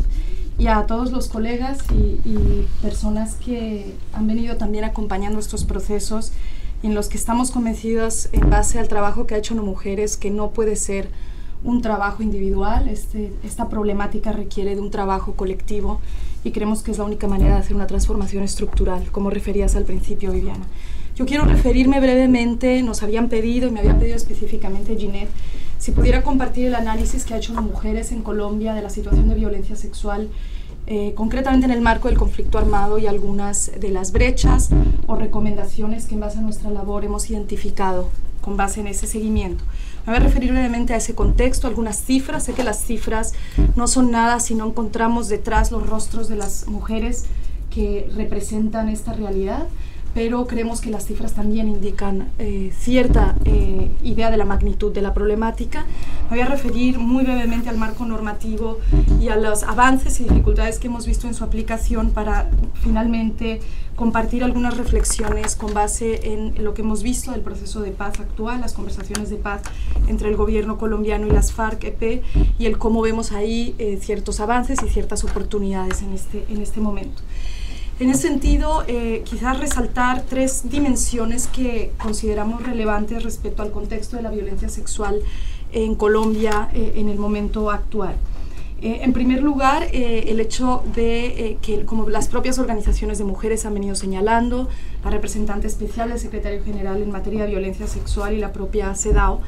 y a todos los colegas y personas que han venido también acompañando estos procesos, y en los que estamos convencidos, en base al trabajo que ha hecho ONU Mujeres, que no puede ser un trabajo individual. Esta problemática requiere de un trabajo colectivo, y creemos que es la única manera de hacer una transformación estructural, como referías al principio, Viviana. Yo quiero referirme brevemente, nos habían pedido, y me había pedido específicamente Ginette, si pudiera compartir el análisis que ha hecho ONU Mujeres en Colombia de la situación de violencia sexual, concretamente en el marco del conflicto armado, y algunas de las brechas o recomendaciones que en base a nuestra labor hemos identificado con base en ese seguimiento. Me voy a referir brevemente a ese contexto, algunas cifras. Sé que las cifras no son nada si no encontramos detrás los rostros de las mujeres que representan esta realidad, pero creemos que las cifras también indican cierta idea de la magnitud de la problemática. Me voy a referir muy brevemente al marco normativo y a los avances y dificultades que hemos visto en su aplicación, para finalmente compartir algunas reflexiones con base en lo que hemos visto del proceso de paz actual, las conversaciones de paz entre el gobierno colombiano y las FARC-EP, y el cómo vemos ahí ciertos avances y ciertas oportunidades en este momento. En ese sentido, quizás resaltar 3 dimensiones que consideramos relevantes respecto al contexto de la violencia sexual en Colombia en el momento actual. En primer lugar, el hecho de que, como las propias organizaciones de mujeres han venido señalando, la representante especial del secretario general en materia de violencia sexual y la propia CEDAW,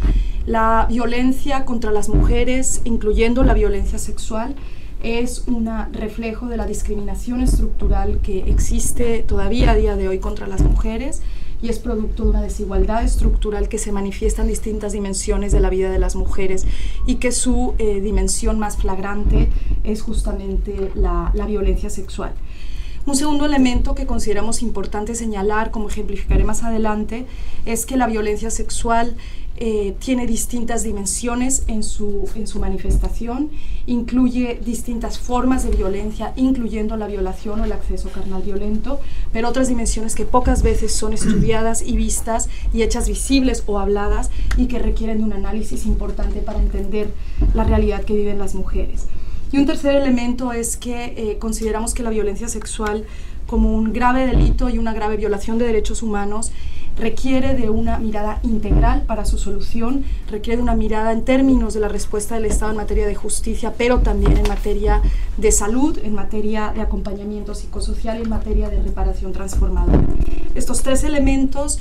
la violencia contra las mujeres, incluyendo la violencia sexual, es un reflejo de la discriminación estructural que existe todavía a día de hoy contra las mujeres, y es producto de una desigualdad estructural que se manifiesta en distintas dimensiones de la vida de las mujeres, y que su dimensión más flagrante es justamente la violencia sexual. Un segundo elemento que consideramos importante señalar, como ejemplificaré más adelante, es que la violencia sexual tiene distintas dimensiones en su manifestación, incluye distintas formas de violencia, incluyendo la violación o el acceso carnal violento, pero otras dimensiones que pocas veces son estudiadas y vistas y hechas visibles o habladas, y que requieren de un análisis importante para entender la realidad que viven las mujeres. Y un tercer elemento es que consideramos que la violencia sexual, como un grave delito y una grave violación de derechos humanos, requiere de una mirada integral para su solución, requiere de una mirada en términos de la respuesta del Estado en materia de justicia, pero también en materia de salud, en materia de acompañamiento psicosocial y en materia de reparación transformadora. Estos tres elementos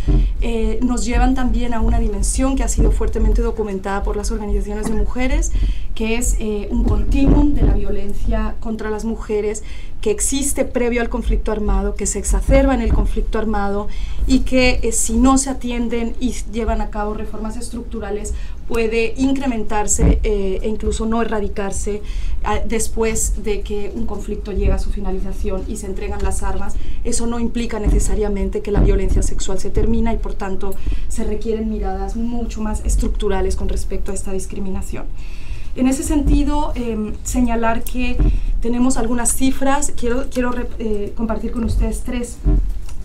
nos llevan también a una dimensión que ha sido fuertemente documentada por las organizaciones de mujeres, que es un continuum de la violencia contra las mujeres que existe previo al conflicto armado, que se exacerba en el conflicto armado, y que si no se atienden y llevan a cabo reformas estructurales puede incrementarse e incluso no erradicarse después de que un conflicto llega a su finalización y se entregan las armas. Eso no implica necesariamente que la violencia sexual se termina, y por tanto se requieren miradas mucho más estructurales con respecto a esta discriminación. En ese sentido, señalar que tenemos algunas cifras. Quiero compartir con ustedes tres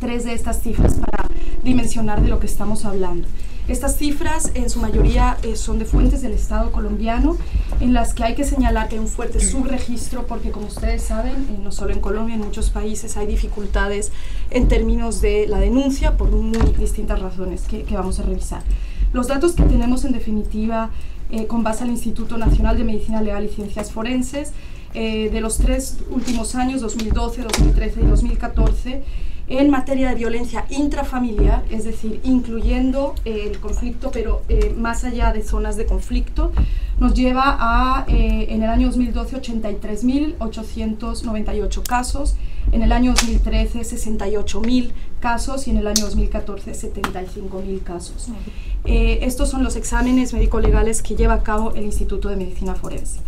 de estas cifras para dimensionar de lo que estamos hablando. Estas cifras en su mayoría son de fuentes del Estado colombiano, en las que hay que señalar que hay un fuerte subregistro, porque como ustedes saben, no solo en Colombia, en muchos países hay dificultades en términos de la denuncia por muy distintas razones que vamos a revisar. Los datos que tenemos en definitiva con base al Instituto Nacional de Medicina Legal y Ciencias Forenses, de los 3 últimos años, 2012, 2013 y 2014, en materia de violencia intrafamiliar, es decir, incluyendo el conflicto, pero más allá de zonas de conflicto, nos lleva a, en el año 2012, 83.898 casos, en el año 2013, 68.000 casos, y en el año 2014, 75.000 casos. Estos son los exámenes médico-legales que lleva a cabo el Instituto de Medicina Forense.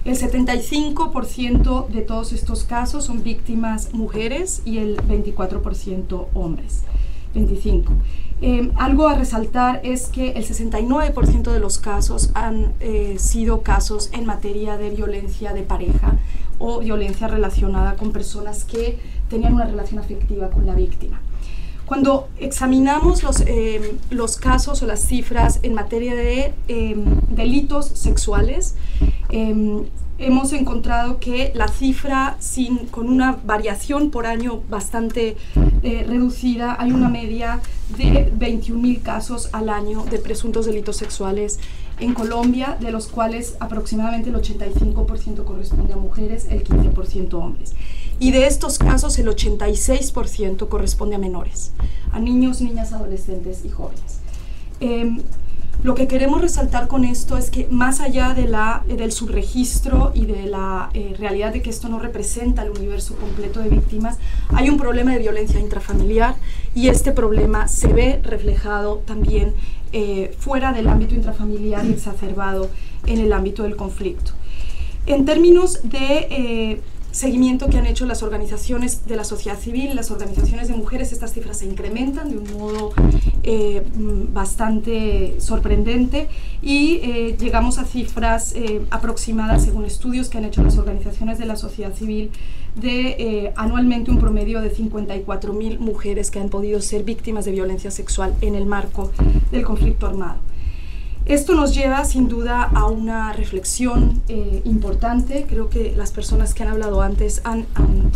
El 75% de todos estos casos son víctimas mujeres y el 24% hombres. 25. Algo a resaltar es que el 69% de los casos han sido casos en materia de violencia de pareja o violencia relacionada con personas que tenían una relación afectiva con la víctima. Cuando examinamos los casos o las cifras en materia de delitos sexuales, hemos encontrado que la cifra, con una variación por año bastante reducida, hay una media de 21.000 casos al año de presuntos delitos sexuales en Colombia, de los cuales aproximadamente el 85% corresponde a mujeres, el 15% a hombres. Y de estos casos el 86% corresponde a menores, a niños, niñas, adolescentes y jóvenes. Lo que queremos resaltar con esto es que más allá del subregistro y de la realidad de que esto no representa el universo completo de víctimas, hay un problema de violencia intrafamiliar, y este problema se ve reflejado también fuera del ámbito intrafamiliar y exacerbado en el ámbito del conflicto. En términos de seguimiento que han hecho las organizaciones de la sociedad civil, las organizaciones de mujeres, estas cifras se incrementan de un modo bastante sorprendente, y llegamos a cifras aproximadas, según estudios que han hecho las organizaciones de la sociedad civil, de anualmente un promedio de 54.000 mujeres que han podido ser víctimas de violencia sexual en el marco del conflicto armado. Esto nos lleva sin duda a una reflexión importante. Creo que las personas que han hablado antes han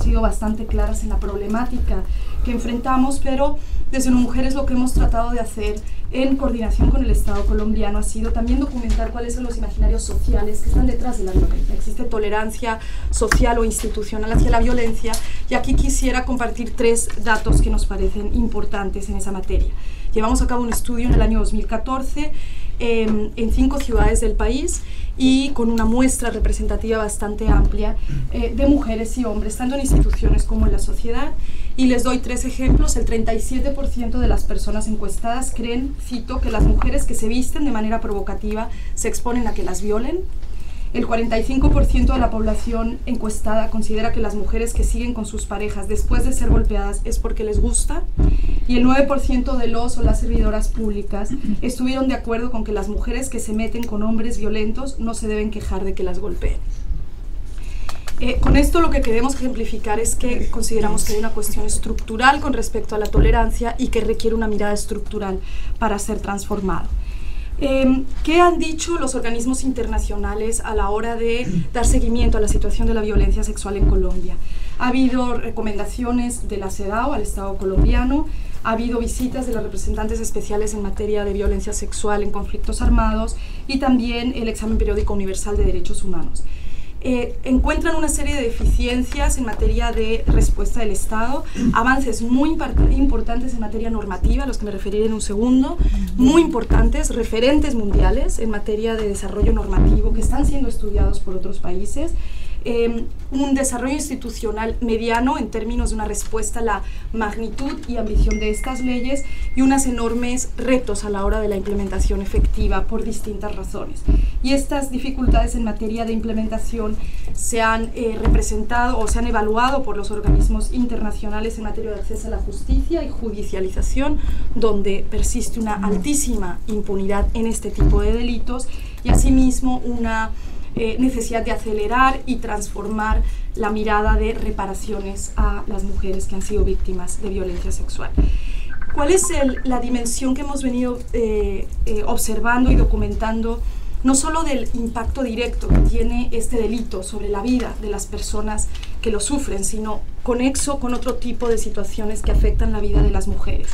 sido bastante claras en la problemática que enfrentamos, pero desde UNO Mujeres lo que hemos tratado de hacer en coordinación con el Estado colombiano ha sido también documentar cuáles son los imaginarios sociales que están detrás de la violencia. Existe tolerancia social o institucional hacia la violencia, y aquí quisiera compartir 3 datos que nos parecen importantes en esa materia. Llevamos a cabo un estudio en el año 2014 en 5 ciudades del país y con una muestra representativa bastante amplia de mujeres y hombres, tanto en instituciones como en la sociedad. Y les doy 3 ejemplos. El 37% de las personas encuestadas creen, cito, que las mujeres que se visten de manera provocativa se exponen a que las violen. El 45% de la población encuestada considera que las mujeres que siguen con sus parejas después de ser golpeadas es porque les gusta. Y el 9% de los o las servidoras públicas estuvieron de acuerdo con que las mujeres que se meten con hombres violentos no se deben quejar de que las golpeen. Con esto lo que queremos ejemplificar es que consideramos que hay una cuestión estructural con respecto a la tolerancia y que requiere una mirada estructural para ser transformado. ¿Qué han dicho los organismos internacionales a la hora de dar seguimiento a la situación de la violencia sexual en Colombia? Ha habido recomendaciones de la CEDAW al Estado colombiano, ha habido visitas de los representantes especiales en materia de violencia sexual en conflictos armados y también el examen periódico universal de derechos humanos. Encuentran una serie de deficiencias en materia de respuesta del Estado, avances muy importantes en materia normativa, a los que me referiré en un segundo, muy importantes, referentes mundiales en materia de desarrollo normativo que están siendo estudiados por otros países, un desarrollo institucional mediano en términos de una respuesta a la magnitud y ambición de estas leyes y unos enormes retos a la hora de la implementación efectiva por distintas razones. Y estas dificultades en materia de implementación se han representado o se han evaluado por los organismos internacionales en materia de acceso a la justicia y judicialización, donde persiste una altísima impunidad en este tipo de delitos y asimismo una necesidad de acelerar y transformar la mirada de reparaciones a las mujeres que han sido víctimas de violencia sexual. ¿Cuál es la dimensión que hemos venido observando y documentando, no solo del impacto directo que tiene este delito sobre la vida de las personas que lo sufren, sino conexo con otro tipo de situaciones que afectan la vida de las mujeres?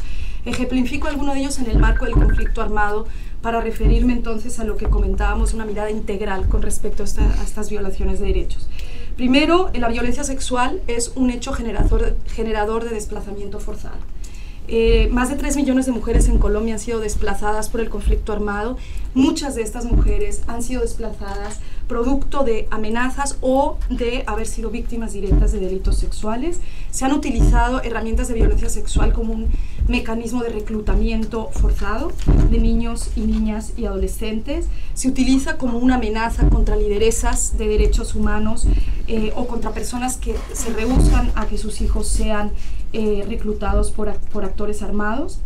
Ejemplifico alguno de ellos en el marco del conflicto armado para referirme entonces a lo que comentábamos, una mirada integral con respecto a estas violaciones de derechos. Primero, la violencia sexual es un hecho generador de desplazamiento forzado. Más de 3 millones de mujeres en Colombia han sido desplazadas por el conflicto armado. Muchas de estas mujeres han sido desplazadas producto de amenazas o de haber sido víctimas directas de delitos sexuales. Se han utilizado herramientas de violencia sexual como un mecanismo de reclutamiento forzado de niños y niñas y adolescentes. Se utiliza como una amenaza contra lideresas de derechos humanos o contra personas que se rehúsan a que sus hijos sean reclutados por actores armados.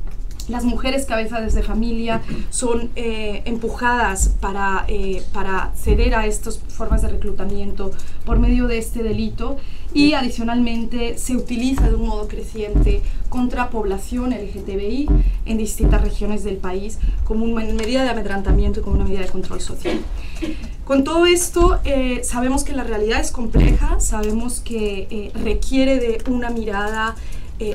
Las mujeres cabezas de familia son empujadas para ceder a estas formas de reclutamiento por medio de este delito, y adicionalmente se utiliza de un modo creciente contra población LGTBI en distintas regiones del país como una medida de amedrentamiento y como una medida de control social. Con todo esto, sabemos que la realidad es compleja, sabemos que requiere de una mirada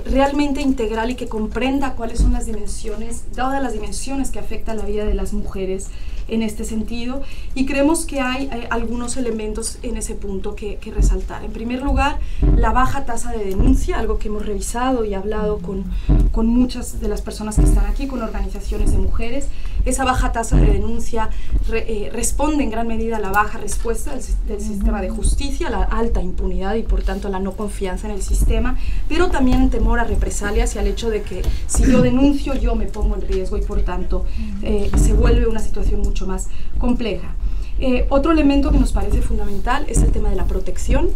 realmente integral y que comprenda cuáles son las dimensiones, todas las dimensiones que afectan la vida de las mujeres en este sentido, y creemos que hay algunos elementos en ese punto que resaltar. En primer lugar, la baja tasa de denuncia, algo que hemos revisado y hablado con muchas de las personas que están aquí, con organizaciones de mujeres. Esa baja tasa de denuncia responde en gran medida a la baja respuesta del sistema de justicia, a la alta impunidad y por tanto a la no confianza en el sistema, pero también en temor a represalias y al hecho de que si yo denuncio yo me pongo en riesgo y por tanto se vuelve una situación mucho más compleja. Otro elemento que nos parece fundamental es el tema de la protección.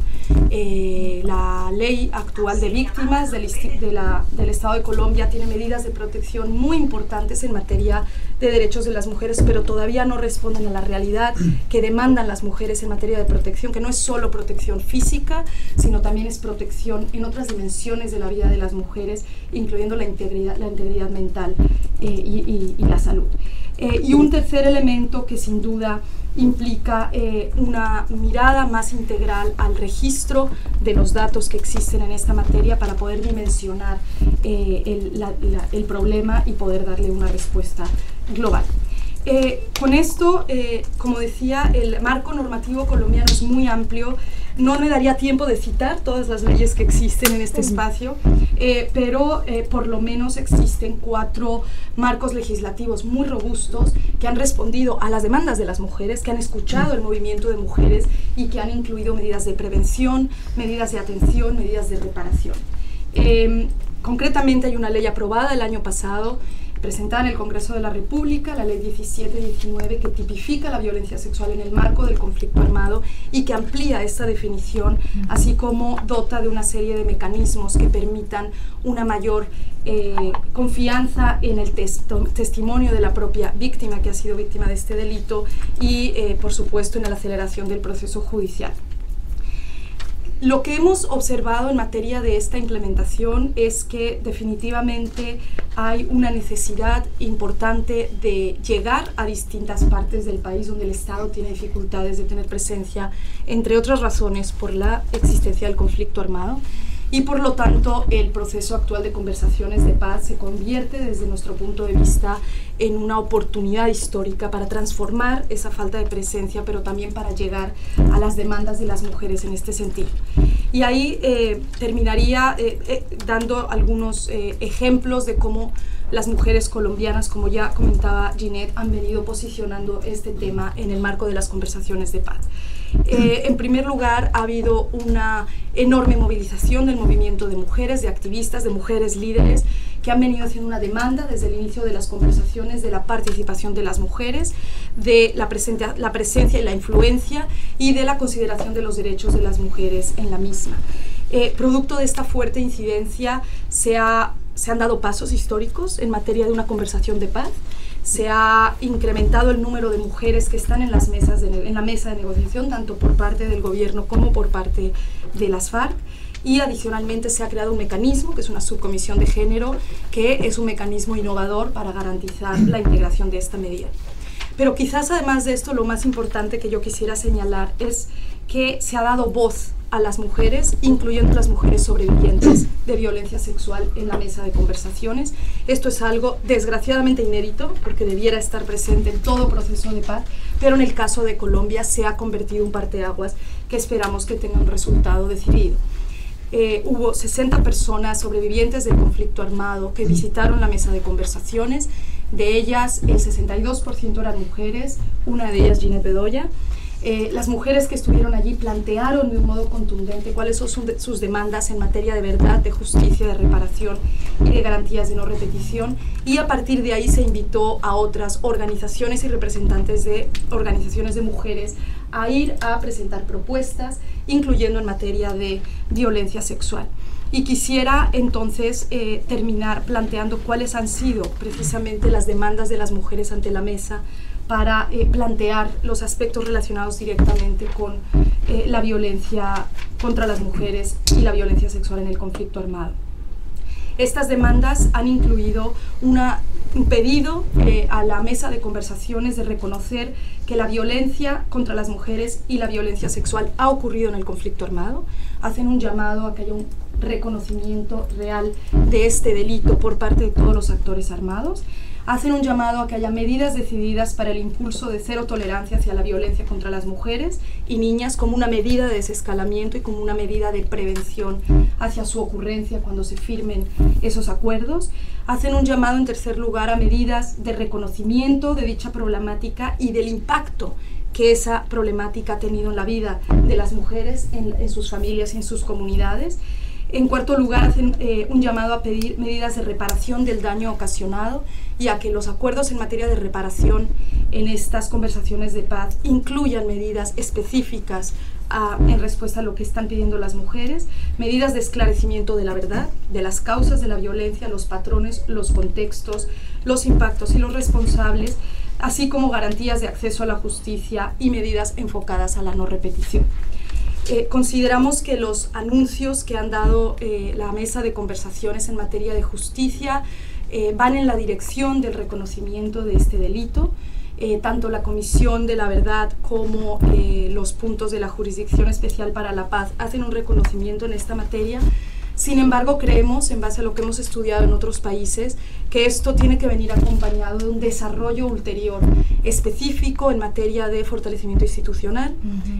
La ley actual de víctimas del Estado de Colombia tiene medidas de protección muy importantes en materia de derechos de las mujeres, pero todavía no responden a la realidad que demandan las mujeres en materia de protección, que no es solo protección física, sino también es protección en otras dimensiones de la vida de las mujeres, incluyendo la integridad mental y la salud. Y un tercer elemento que sin duda implica una mirada más integral al registro de los datos que existen en esta materia para poder dimensionar el problema y poder darle una respuesta global. Con esto, como decía, el marco normativo colombiano es muy amplio. No me daría tiempo de citar todas las leyes que existen en este espacio, pero por lo menos existen 4 marcos legislativos muy robustos que han respondido a las demandas de las mujeres, que han escuchado el movimiento de mujeres y que han incluido medidas de prevención, medidas de atención, medidas de reparación. Concretamente hay una ley aprobada el año pasado, presentada en el Congreso de la República, la Ley 1719, que tipifica la violencia sexual en el marco del conflicto armado y que amplía esta definición, así como dota de una serie de mecanismos que permitan una mayor confianza en el testimonio de la propia víctima que ha sido víctima de este delito y, por supuesto, en la aceleración del proceso judicial. Lo que hemos observado en materia de esta implementación es que definitivamente hay una necesidad importante de llegar a distintas partes del país donde el Estado tiene dificultades de tener presencia, entre otras razones por la existencia del conflicto armado. Y por lo tanto el proceso actual de conversaciones de paz se convierte desde nuestro punto de vista en una oportunidad histórica para transformar esa falta de presencia, pero también para llegar a las demandas de las mujeres en este sentido. Y ahí terminaría dando algunos ejemplos de cómo las mujeres colombianas, como ya comentaba Ginette, han venido posicionando este tema en el marco de las conversaciones de paz. En primer lugar, ha habido una enorme movilización del movimiento de mujeres, de activistas, de mujeres líderes, que han venido haciendo una demanda desde el inicio de las conversaciones de la participación de las mujeres, de la presencia y la influencia y de la consideración de los derechos de las mujeres en la misma. Producto de esta fuerte incidencia se han dado pasos históricos en materia de una conversación de paz. Se ha incrementado el número de mujeres que están en la mesa de negociación, tanto por parte del gobierno como por parte de las FARC. Y adicionalmente se ha creado un mecanismo, que es una subcomisión de género, que es un mecanismo innovador para garantizar la integración de esta medida. Pero quizás además de esto, lo más importante que yo quisiera señalar es que se ha dado voz a las mujeres, incluyendo las mujeres sobrevivientes de violencia sexual en la mesa de conversaciones. Esto es algo desgraciadamente inédito, porque debiera estar presente en todo proceso de paz, pero en el caso de Colombia se ha convertido en un parteaguas que esperamos que tenga un resultado decidido. Hubo 60 personas sobrevivientes del conflicto armado que visitaron la mesa de conversaciones. De ellas, el 62% eran mujeres, una de ellas Ginette Bedoya. Las mujeres que estuvieron allí plantearon de un modo contundente cuáles son sus demandas en materia de verdad, de justicia, de reparación y de garantías de no repetición, y a partir de ahí se invitó a otras organizaciones y representantes de organizaciones de mujeres a ir a presentar propuestas, incluyendo en materia de violencia sexual. Y quisiera entonces terminar planteando cuáles han sido precisamente las demandas de las mujeres ante la mesa para plantear los aspectos relacionados directamente con la violencia contra las mujeres y la violencia sexual en el conflicto armado. Estas demandas han incluido un pedido a la mesa de conversaciones de reconocer que la violencia contra las mujeres y la violencia sexual ha ocurrido en el conflicto armado. Hacen un llamado a que haya un reconocimiento real de este delito por parte de todos los actores armados. Hacen un llamado a que haya medidas decididas para el impulso de cero tolerancia hacia la violencia contra las mujeres y niñas como una medida de desescalamiento y como una medida de prevención hacia su ocurrencia cuando se firmen esos acuerdos. Hacen un llamado, en tercer lugar, a medidas de reconocimiento de dicha problemática y del impacto que esa problemática ha tenido en la vida de las mujeres, en sus familias y en sus comunidades. En cuarto lugar, hacen un llamado a pedir medidas de reparación del daño ocasionado y a que los acuerdos en materia de reparación en estas conversaciones de paz incluyan medidas específicas en respuesta a lo que están pidiendo las mujeres, medidas de esclarecimiento de la verdad, de las causas de la violencia, los patrones, los contextos, los impactos y los responsables, así como garantías de acceso a la justicia y medidas enfocadas a la no repetición. Consideramos que los anuncios que han dado la mesa de conversaciones en materia de justicia van en la dirección del reconocimiento de este delito. Tanto la Comisión de la Verdad como los puntos de la Jurisdicción Especial para la Paz hacen un reconocimiento en esta materia. Sin embargo, creemos, en base a lo que hemos estudiado en otros países, que esto tiene que venir acompañado de un desarrollo ulterior específico en materia de fortalecimiento institucional,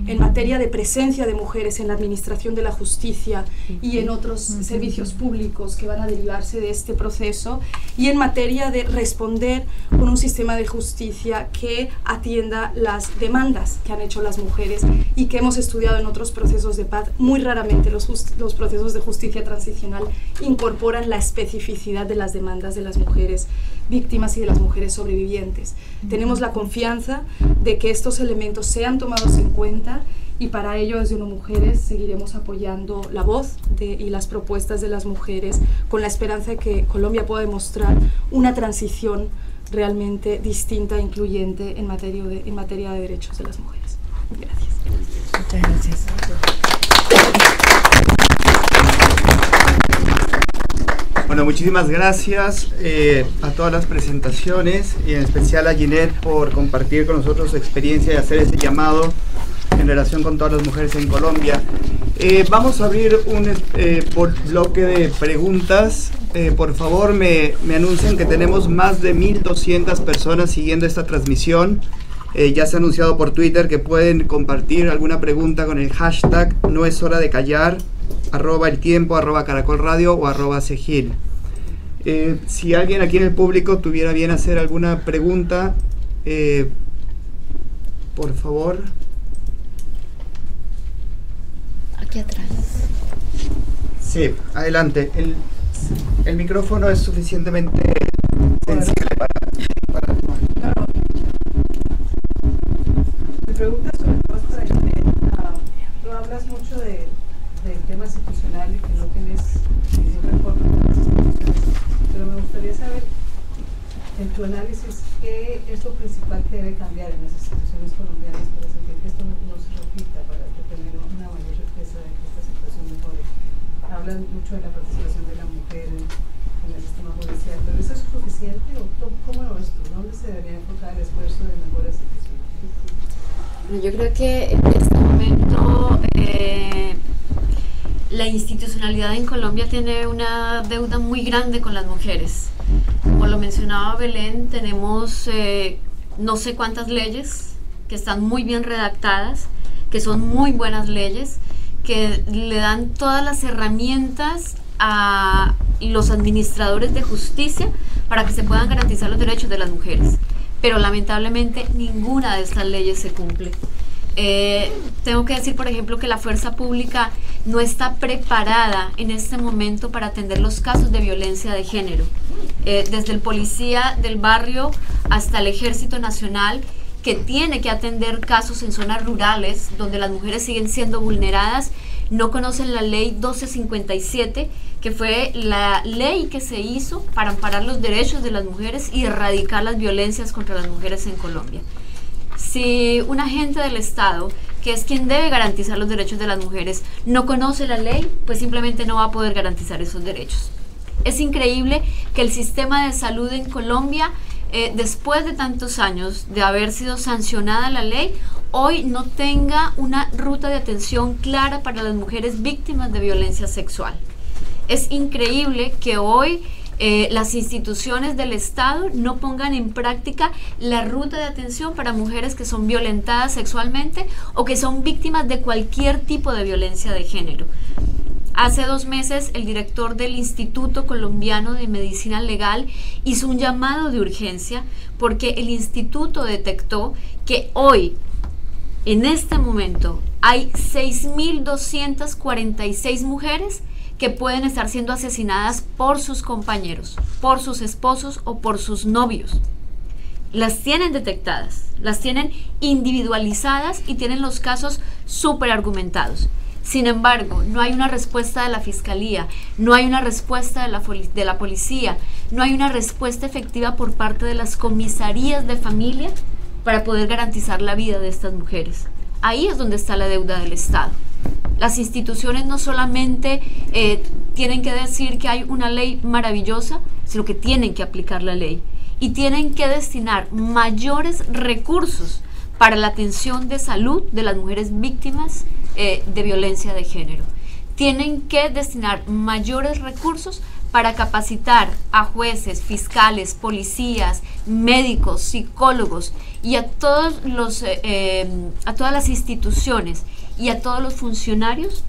en materia de presencia de mujeres en la administración de la justicia y en otros servicios públicos que van a derivarse de este proceso, y en materia de responder con un sistema de justicia que atienda las demandas que han hecho las mujeres y que hemos estudiado en otros procesos de paz. Muy raramente los procesos de justicia transicional incorporan la especificidad de las demandas de las mujeres víctimas y de las mujeres sobrevivientes. Tenemos la confianza de que estos elementos sean tomados en cuenta, y para ello desde ONU Mujeres seguiremos apoyando la voz y las propuestas de las mujeres, con la esperanza de que Colombia pueda demostrar una transición realmente distinta e incluyente en materia de derechos de las mujeres. Gracias. Muchas gracias. Bueno, muchísimas gracias a todas las presentaciones y en especial a Ginette por compartir con nosotros su experiencia y hacer ese llamado en relación con todas las mujeres en Colombia. Vamos a abrir un bloque de preguntas. Por favor, me anuncian que tenemos más de 1.200 personas siguiendo esta transmisión. Ya se ha anunciado por Twitter que pueden compartir alguna pregunta con el hashtag #noeshora-de-callar, @eltiempo, @caracolradio o @segil. Si alguien aquí en el público tuviera bien hacer alguna pregunta, por favor. Aquí atrás. Sí, adelante. El micrófono es suficientemente sensible para Mi pregunta es sobre todo para Ginette. Tú hablas mucho del tema institucional y que no tienes ningún reporte con las instituciones, pero me gustaría saber, en tu análisis, ¿qué es lo principal que debe cambiar en las instituciones colombianas para sentir que esto no se repita, para que tengamos una mayor certeza de que esta situación mejore? Hablan mucho de la participación de la mujer en el sistema judicial, pero ¿eso es suficiente o cómo lo ves tú? ¿Dónde se debería enfocar el esfuerzo de mejoras institucionales? Yo creo que en este momento la institucionalidad en Colombia tiene una deuda muy grande con las mujeres. Como lo mencionaba Belén, tenemos no sé cuántas leyes que están muy bien redactadas, que son muy buenas leyes, que le dan todas las herramientas a los administradores de justicia para que se puedan garantizar los derechos de las mujeres. Pero lamentablemente ninguna de estas leyes se cumple. Tengo que decir, por ejemplo, que la fuerza pública no está preparada en este momento para atender los casos de violencia de género. Desde el policía del barrio hasta el Ejército Nacional, que tiene que atender casos en zonas rurales donde las mujeres siguen siendo vulneradas, no conocen la ley 1257, que fue la ley que se hizo para amparar los derechos de las mujeres y erradicar las violencias contra las mujeres en Colombia. Si un agente del Estado, que es quien debe garantizar los derechos de las mujeres, no conoce la ley, pues simplemente no va a poder garantizar esos derechos. Es increíble que el sistema de salud en Colombia, después de tantos años de haber sido sancionada la ley, hoy no tenga una ruta de atención clara para las mujeres víctimas de violencia sexual. Es increíble que hoy las instituciones del Estado no pongan en práctica la ruta de atención para mujeres que son violentadas sexualmente o que son víctimas de cualquier tipo de violencia de género. Hace 2 meses el director del Instituto Colombiano de Medicina Legal hizo un llamado de urgencia porque el instituto detectó que hoy, en este momento, hay 6.246 mujeres que pueden estar siendo asesinadas por sus compañeros, por sus esposos o por sus novios. Las tienen detectadas, las tienen individualizadas y tienen los casos súper argumentados. Sin embargo, no hay una respuesta de la Fiscalía, no hay una respuesta de la policía, no hay una respuesta efectiva por parte de las comisarías de familia para poder garantizar la vida de estas mujeres. Ahí es donde está la deuda del Estado. Las instituciones no solamente tienen que decir que hay una ley maravillosa, sino que tienen que aplicar la ley y tienen que destinar mayores recursos para la atención de salud de las mujeres víctimas de violencia de género. Tienen que destinar mayores recursos para capacitar a jueces, fiscales, policías, médicos, psicólogos y a todas las instituciones y a todos los funcionarios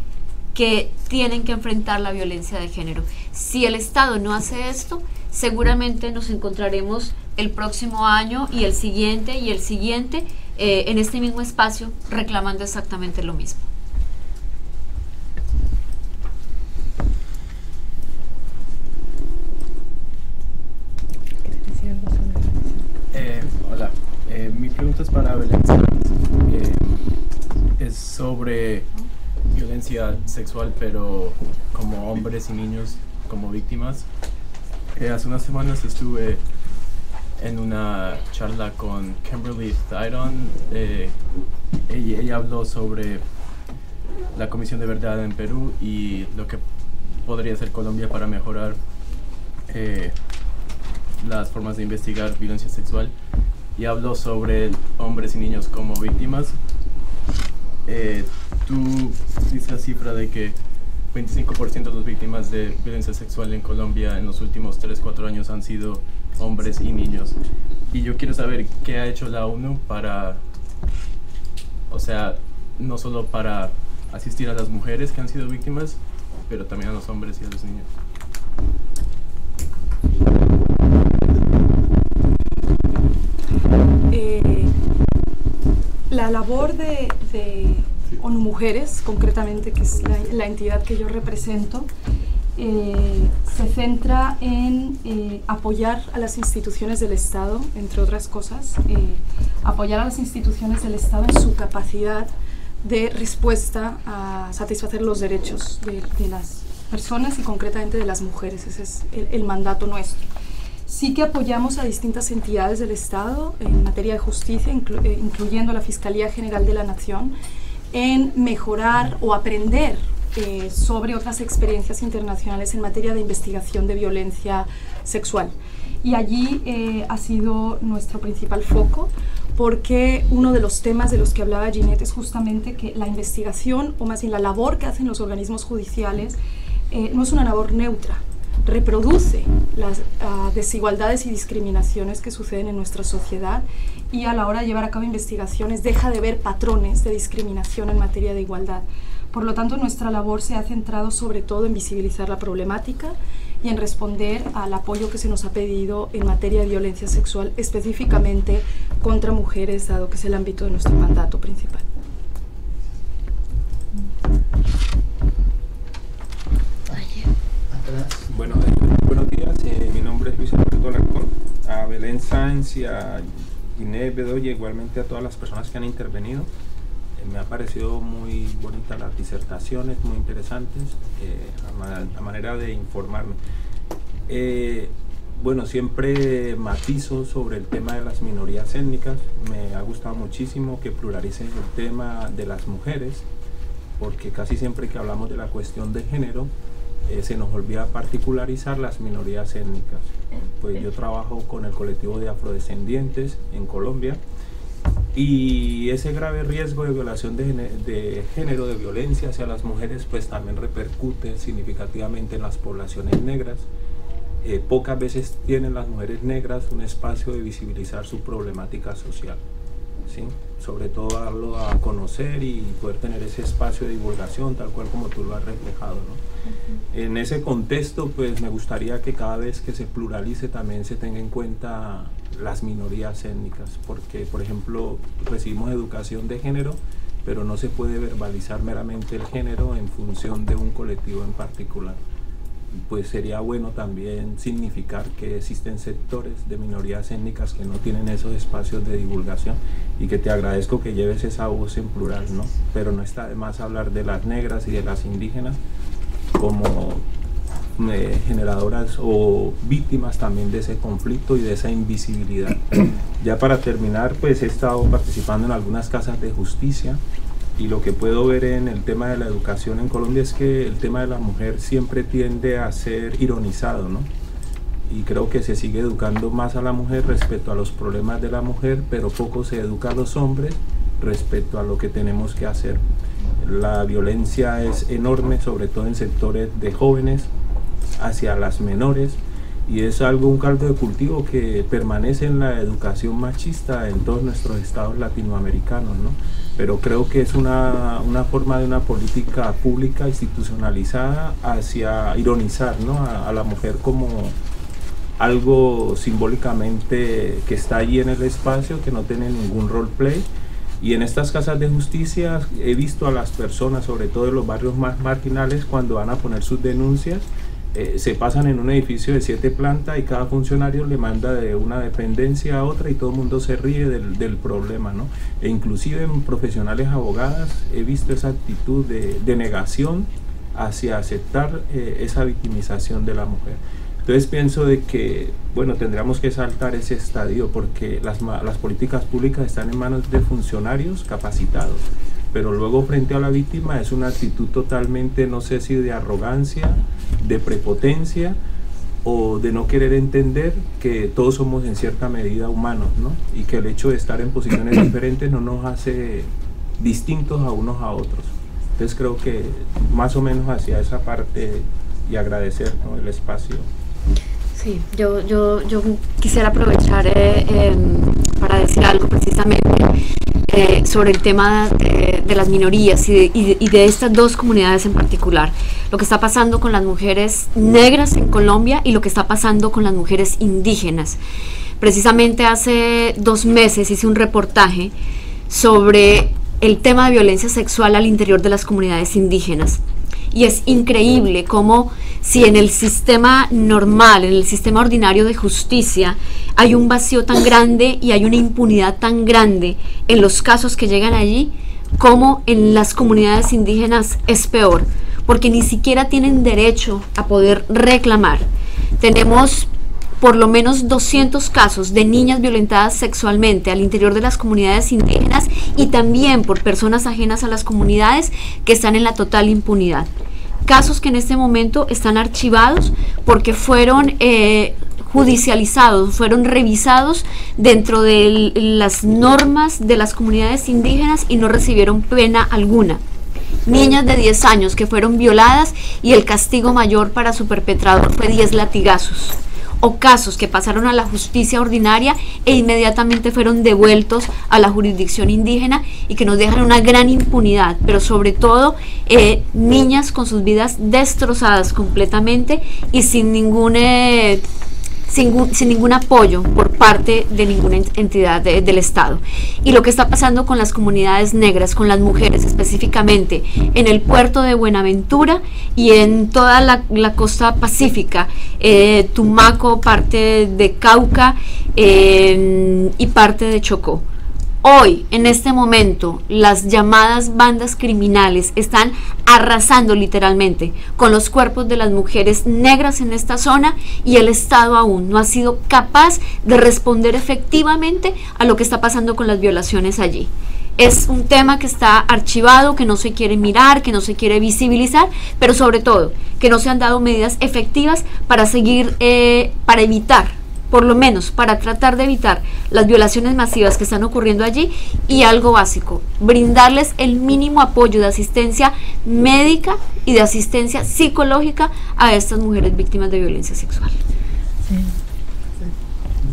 que tienen que enfrentar la violencia de género. Si el Estado no hace esto, seguramente nos encontraremos el próximo año y el siguiente en este mismo espacio reclamando exactamente lo mismo. Hola, mi pregunta es para Belén. Es sobre violencia sexual, pero como hombres y niños como víctimas. Hace unas semanas estuve en una charla con Kimberly Thyron. Ella habló sobre la Comisión de Verdad en Perú y lo que podría hacer Colombia para mejorar las formas de investigar violencia sexual, y habló sobre hombres y niños como víctimas. Tú dices la cifra de que 25% de las víctimas de violencia sexual en Colombia en los últimos 3-4 años han sido hombres y niños. Y yo quiero saber qué ha hecho la ONU para, o sea, no solo para asistir a las mujeres que han sido víctimas, pero también a los hombres y a los niños. La labor de ONU Mujeres, concretamente, que es la entidad que yo represento, se centra en apoyar a las instituciones del Estado, entre otras cosas, apoyar a las instituciones del Estado en su capacidad de respuesta a satisfacer los derechos de las personas y concretamente de las mujeres. Ese es el mandato nuestro. Sí que apoyamos a distintas entidades del Estado en materia de justicia, incluyendo la Fiscalía General de la Nación, en mejorar o aprender sobre otras experiencias internacionales en materia de investigación de violencia sexual. Y allí ha sido nuestro principal foco, porque uno de los temas de los que hablaba Ginette es justamente que la investigación, o más bien la labor que hacen los organismos judiciales, no es una labor neutra. Reproduce las desigualdades y discriminaciones que suceden en nuestra sociedad, y a la hora de llevar a cabo investigaciones deja de ver patrones de discriminación en materia de igualdad. Por lo tanto, nuestra labor se ha centrado sobre todo en visibilizar la problemática y en responder al apoyo que se nos ha pedido en materia de violencia sexual, específicamente contra mujeres, dado que es el ámbito de nuestro mandato principal. Bueno, buenos días, mi nombre es Luis Alberto Alarcón. A Belén Sáenz y a Ginette Bedoya, igualmente a todas las personas que han intervenido. Me ha parecido muy bonita las disertaciones, muy interesantes, a manera de informarme. Bueno, siempre matizo sobre el tema de las minorías étnicas. Me ha gustado muchísimo que pluralicen el tema de las mujeres, porque casi siempre que hablamos de la cuestión de género, se nos olvida particularizar las minorías étnicas. Pues yo trabajo con el colectivo de afrodescendientes en Colombia, y ese grave riesgo de violación de género, de violencia hacia las mujeres, pues también repercute significativamente en las poblaciones negras. Pocas veces tienen las mujeres negras un espacio de visibilizar su problemática social, ¿sí? Sobre todo darlo a conocer y poder tener ese espacio de divulgación, tal cual como tú lo has reflejado, ¿no? En ese contexto, pues me gustaría que cada vez que se pluralice también se tenga en cuenta las minorías étnicas, porque, por ejemplo, recibimos educación de género, pero no se puede verbalizar meramente el género en función de un colectivo en particular. Pues sería bueno también significar que existen sectores de minorías étnicas que no tienen esos espacios de divulgación, y que te agradezco que lleves esa voz en plural, ¿no? Pero no está de más hablar de las negras y de las indígenas como generadoras o víctimas también de ese conflicto y de esa invisibilidad. Ya para terminar, pues he estado participando en algunas casas de justicia y lo que puedo ver en el tema de la educación en Colombia es que el tema de la mujer siempre tiende a ser ironizado, ¿no? Y creo que se sigue educando más a la mujer respecto a los problemas de la mujer, pero poco se educa a los hombres respecto a lo que tenemos que hacer. La violencia es enorme, sobre todo en sectores de jóvenes, hacia las menores, y es un caldo de cultivo que permanece en la educación machista en todos nuestros estados latinoamericanos, ¿no? Pero creo que es una forma de una política pública institucionalizada hacia ironizar, ¿no?, a la mujer como algo simbólicamente que está allí en el espacio, que no tiene ningún roleplay. Y en estas casas de justicia he visto a las personas, sobre todo en los barrios más marginales, cuando van a poner sus denuncias, se pasan en un edificio de 7 plantas y cada funcionario le manda de una dependencia a otra y todo el mundo se ríe del problema, ¿no? E inclusive en profesionales abogadas he visto esa actitud de negación hacia aceptar esa victimización de la mujer. Entonces pienso de que, bueno, tendríamos que saltar ese estadio porque las políticas públicas están en manos de funcionarios capacitados, pero luego frente a la víctima es una actitud totalmente, no sé si de arrogancia, de prepotencia o de no querer entender que todos somos en cierta medida humanos, ¿no? Y que el hecho de estar en posiciones diferentes no nos hace distintos a unos a otros. Entonces creo que más o menos hacia esa parte y agradecer, ¿no?, el espacio. Sí, yo quisiera aprovechar para decir algo precisamente sobre el tema de las minorías y de estas dos comunidades en particular. Lo que está pasando con las mujeres negras en Colombia y lo que está pasando con las mujeres indígenas. Precisamente hace 2 meses hice un reportaje sobre el tema de violencia sexual al interior de las comunidades indígenas. Y es increíble cómo si en el sistema normal, en el sistema ordinario de justicia, hay un vacío tan grande y hay una impunidad tan grande en los casos que llegan allí, como en las comunidades indígenas es peor, porque ni siquiera tienen derecho a poder reclamar. Tenemos por lo menos 200 casos de niñas violentadas sexualmente al interior de las comunidades indígenas y también por personas ajenas a las comunidades que están en la total impunidad. Casos que en este momento están archivados porque fueron judicializados, fueron revisados dentro de las normas de las comunidades indígenas y no recibieron pena alguna. Niñas de 10 años que fueron violadas y el castigo mayor para su perpetrador fue 10 latigazos. O casos que pasaron a la justicia ordinaria e inmediatamente fueron devueltos a la jurisdicción indígena y que nos dejan una gran impunidad, pero sobre todo niñas con sus vidas destrozadas completamente y sin ningún apoyo por parte de ninguna entidad del Estado. Y lo que está pasando con las comunidades negras, con las mujeres específicamente en el puerto de Buenaventura y en toda la costa pacífica, Tumaco, parte de Cauca y parte de Chocó. Hoy, en este momento, las llamadas bandas criminales están arrasando literalmente con los cuerpos de las mujeres negras en esta zona y el Estado aún no ha sido capaz de responder efectivamente a lo que está pasando con las violaciones allí. Es un tema que está archivado, que no se quiere mirar, que no se quiere visibilizar, pero sobre todo que no se han dado medidas efectivas para seguir, para evitar, por lo menos para tratar de evitar las violaciones masivas que están ocurriendo allí y algo básico, brindarles el mínimo apoyo de asistencia médica y de asistencia psicológica a estas mujeres víctimas de violencia sexual.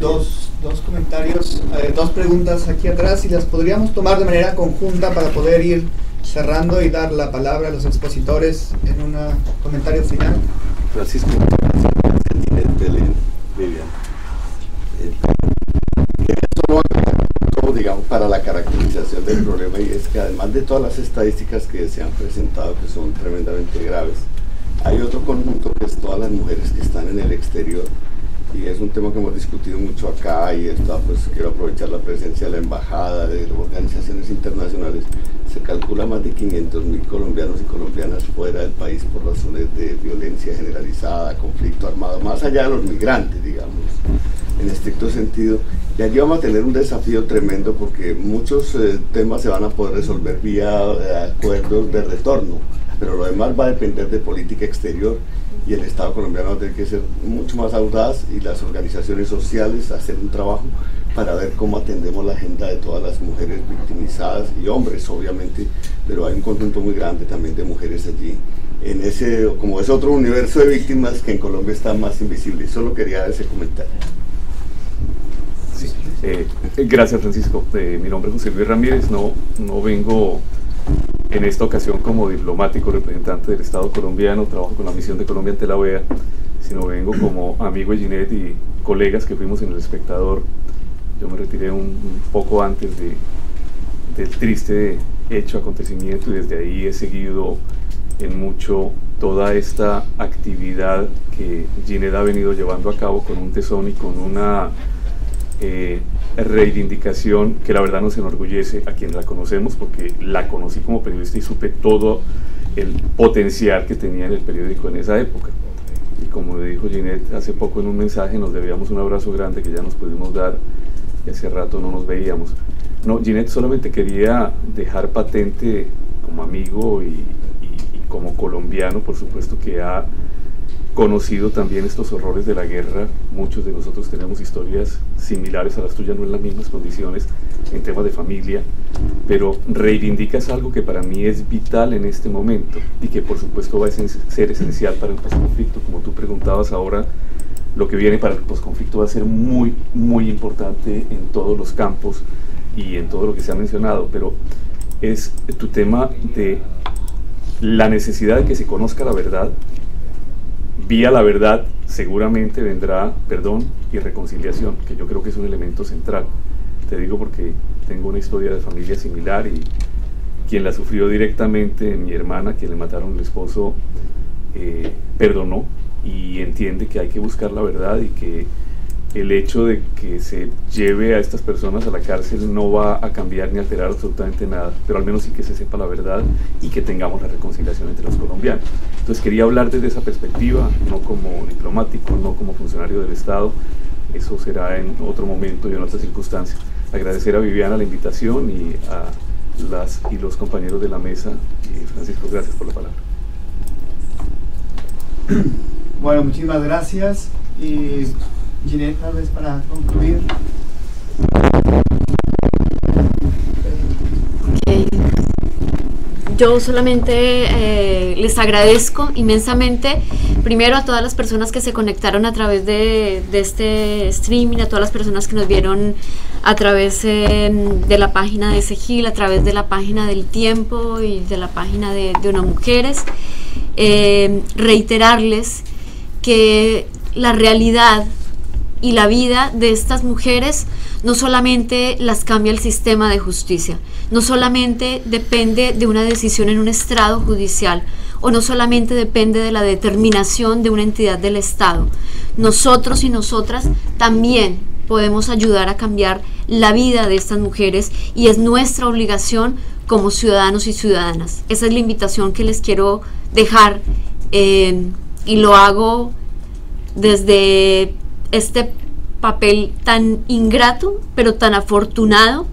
Dos comentarios, 2 preguntas aquí atrás y las podríamos tomar de manera conjunta para poder ir cerrando y dar la palabra a los expositores en un comentario final. Francisco, Vivian. Solo digamos para la caracterización del problema, y es que además de todas las estadísticas que se han presentado que son tremendamente graves, hay otro conjunto que es todas las mujeres que están en el exterior, y es un tema que hemos discutido mucho acá, y está, pues quiero aprovechar la presencia de la embajada, de organizaciones internacionales. Se calcula más de 500.000 colombianos y colombianas fuera del país por razones de violencia generalizada, conflicto armado, más allá de los migrantes, digamos. en estricto sentido. Y allí vamos a tener un desafío tremendo porque muchos temas se van a poder resolver vía acuerdos de retorno, pero lo demás va a depender de política exterior, y el Estado colombiano va a tener que ser mucho más audaz, y las organizaciones sociales hacer un trabajo para ver cómo atendemos la agenda de todas las mujeres victimizadas y hombres, obviamente, pero hay un conjunto muy grande también de mujeres allí, en ese, como es otro universo de víctimas que en Colombia está más invisible. Solo quería dar ese comentario. Sí. Gracias, Francisco. Mi nombre es José Luis Ramírez. No vengo en esta ocasión como diplomático representante del Estado colombiano, trabajo con la misión de Colombia ante la OEA, sino vengo como amigo de Ginette y colegas que fuimos en El Espectador. Yo me retiré un poco antes del triste hecho, acontecimiento, y desde ahí he seguido en mucho toda esta actividad que Ginette ha venido llevando a cabo con un tesón y con una reivindicación que la verdad nos enorgullece a quienes la conocemos, porque la conocí como periodista y supe todo el potencial que tenía en el periódico en esa época. Y como dijo Ginette hace poco en un mensaje, nos debíamos un abrazo grande que ya nos pudimos dar y hace rato no nos veíamos. No, Ginette, solamente quería dejar patente como amigo y como colombiano, por supuesto, que ha conocido también estos horrores de la guerra. Muchos de nosotros tenemos historias similares a las tuyas, no en las mismas condiciones, en temas de familia, pero reivindicas algo que para mí es vital en este momento y que por supuesto va a ser esencial para el posconflicto. Como tú preguntabas ahora, lo que viene para el posconflicto va a ser muy, muy importante en todos los campos y en todo lo que se ha mencionado, pero es tu tema de la necesidad de que se conozca la verdad. Vía la verdad seguramente vendrá perdón y reconciliación, que yo creo que es un elemento central. Te digo porque tengo una historia de familia similar, y quien la sufrió directamente, mi hermana, quien le mataron el esposo, perdonó y entiende que hay que buscar la verdad, y que el hecho de que se lleve a estas personas a la cárcel no va a cambiar ni alterar absolutamente nada, pero al menos sí que se sepa la verdad y que tengamos la reconciliación entre los colombianos. Entonces quería hablar desde esa perspectiva, no como diplomático, no como funcionario del Estado. Eso será en otro momento y en otras circunstancias. Agradecer a Viviana la invitación y a las y los compañeros de la mesa. Y Francisco, gracias por la palabra. Bueno, muchísimas gracias. Y Ginette, tal vez para concluir. Okay. Yo solamente les agradezco inmensamente, primero a todas las personas que se conectaron a través de este streaming, a todas las personas que nos vieron a través de la página de Segil, a través de la página del Tiempo y de la página de Una Mujeres. Reiterarles que la realidad y la vida de estas mujeres no solamente las cambia el sistema de justicia, no solamente depende de una decisión en un estrado judicial, o no solamente depende de la determinación de una entidad del Estado. Nosotros y nosotras también podemos ayudar a cambiar la vida de estas mujeres, y es nuestra obligación como ciudadanos y ciudadanas. Esa es la invitación que les quiero dejar, y lo hago desde este papel tan ingrato pero tan afortunado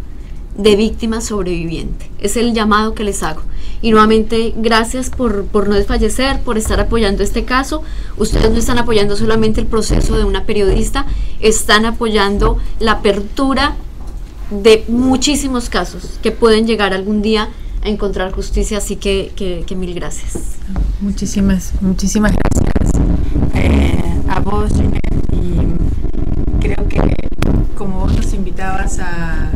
de víctima sobreviviente. Es el llamado que les hago, y nuevamente gracias por no desfallecer, por estar apoyando este caso. Ustedes no están apoyando solamente el proceso de una periodista, están apoyando la apertura de muchísimos casos que pueden llegar algún día a encontrar justicia, así que mil gracias. Muchísimas gracias a vos, Ginette, y creo que como vos nos invitabas a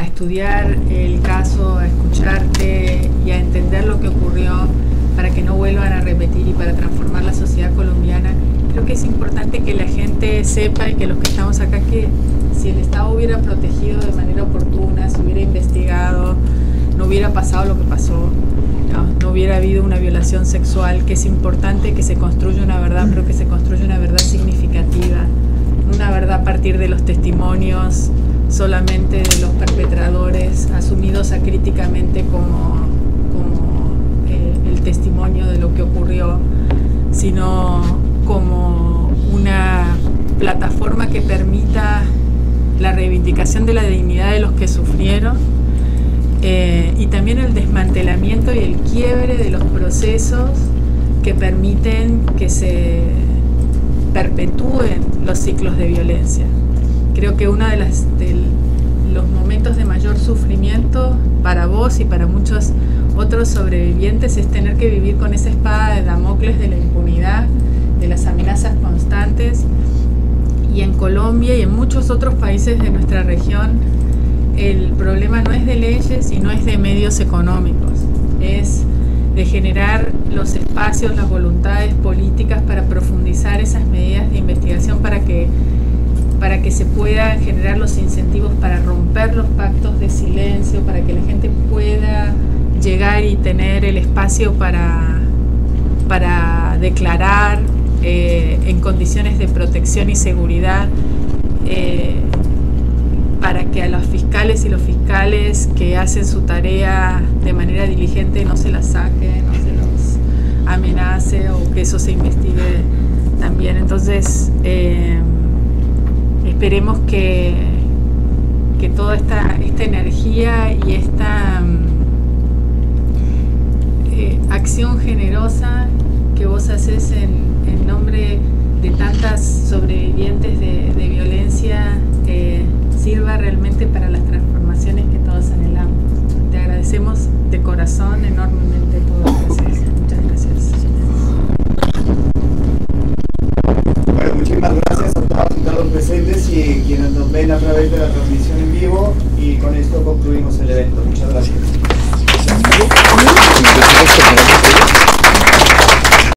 estudiar el caso, a escucharte y a entender lo que ocurrió para que no vuelvan a repetir y para transformar la sociedad colombiana, creo que es importante que la gente sepa, y que los que estamos acá, que si el Estado hubiera protegido de manera oportuna, si hubiera investigado, no hubiera pasado lo que pasó, no hubiera habido una violación sexual, que es importante que se construya una verdad, pero que se construya una verdad significativa, una verdad a partir de los testimonios solamente de los perpetradores, asumidos acríticamente como el testimonio de lo que ocurrió, sino como una plataforma que permita la reivindicación de la dignidad de los que sufrieron, y también el desmantelamiento y el quiebre de los procesos que permiten que se perpetúen los ciclos de violencia. Creo que uno de los momentos de mayor sufrimiento para vos y para muchos otros sobrevivientes es tener que vivir con esa espada de Damocles de la impunidad, de las amenazas constantes. Y en Colombia y en muchos otros países de nuestra región, el problema no es de leyes y no es de medios económicos, es de generar los espacios, las voluntades políticas para profundizar esas medidas de investigación para que se puedan generar los incentivos para romper los pactos de silencio, para que la gente pueda llegar y tener el espacio para declarar en condiciones de protección y seguridad, para que a los fiscales y los fiscales que hacen su tarea de manera diligente no se la saquen, no se los amenace, o que eso se investigue también. Entonces esperemos que toda esta energía y esta acción generosa que vos haces en nombre de tantas sobrevivientes de violencia sirva realmente para las transformaciones que todos anhelamos. Te agradecemos de corazón enormemente todo lo que haces. Muchas gracias. Bueno, muchísimas gracias a todas y todos los presentes y quienes nos ven a través de la transmisión en vivo, y con esto concluimos el evento. Muchas gracias.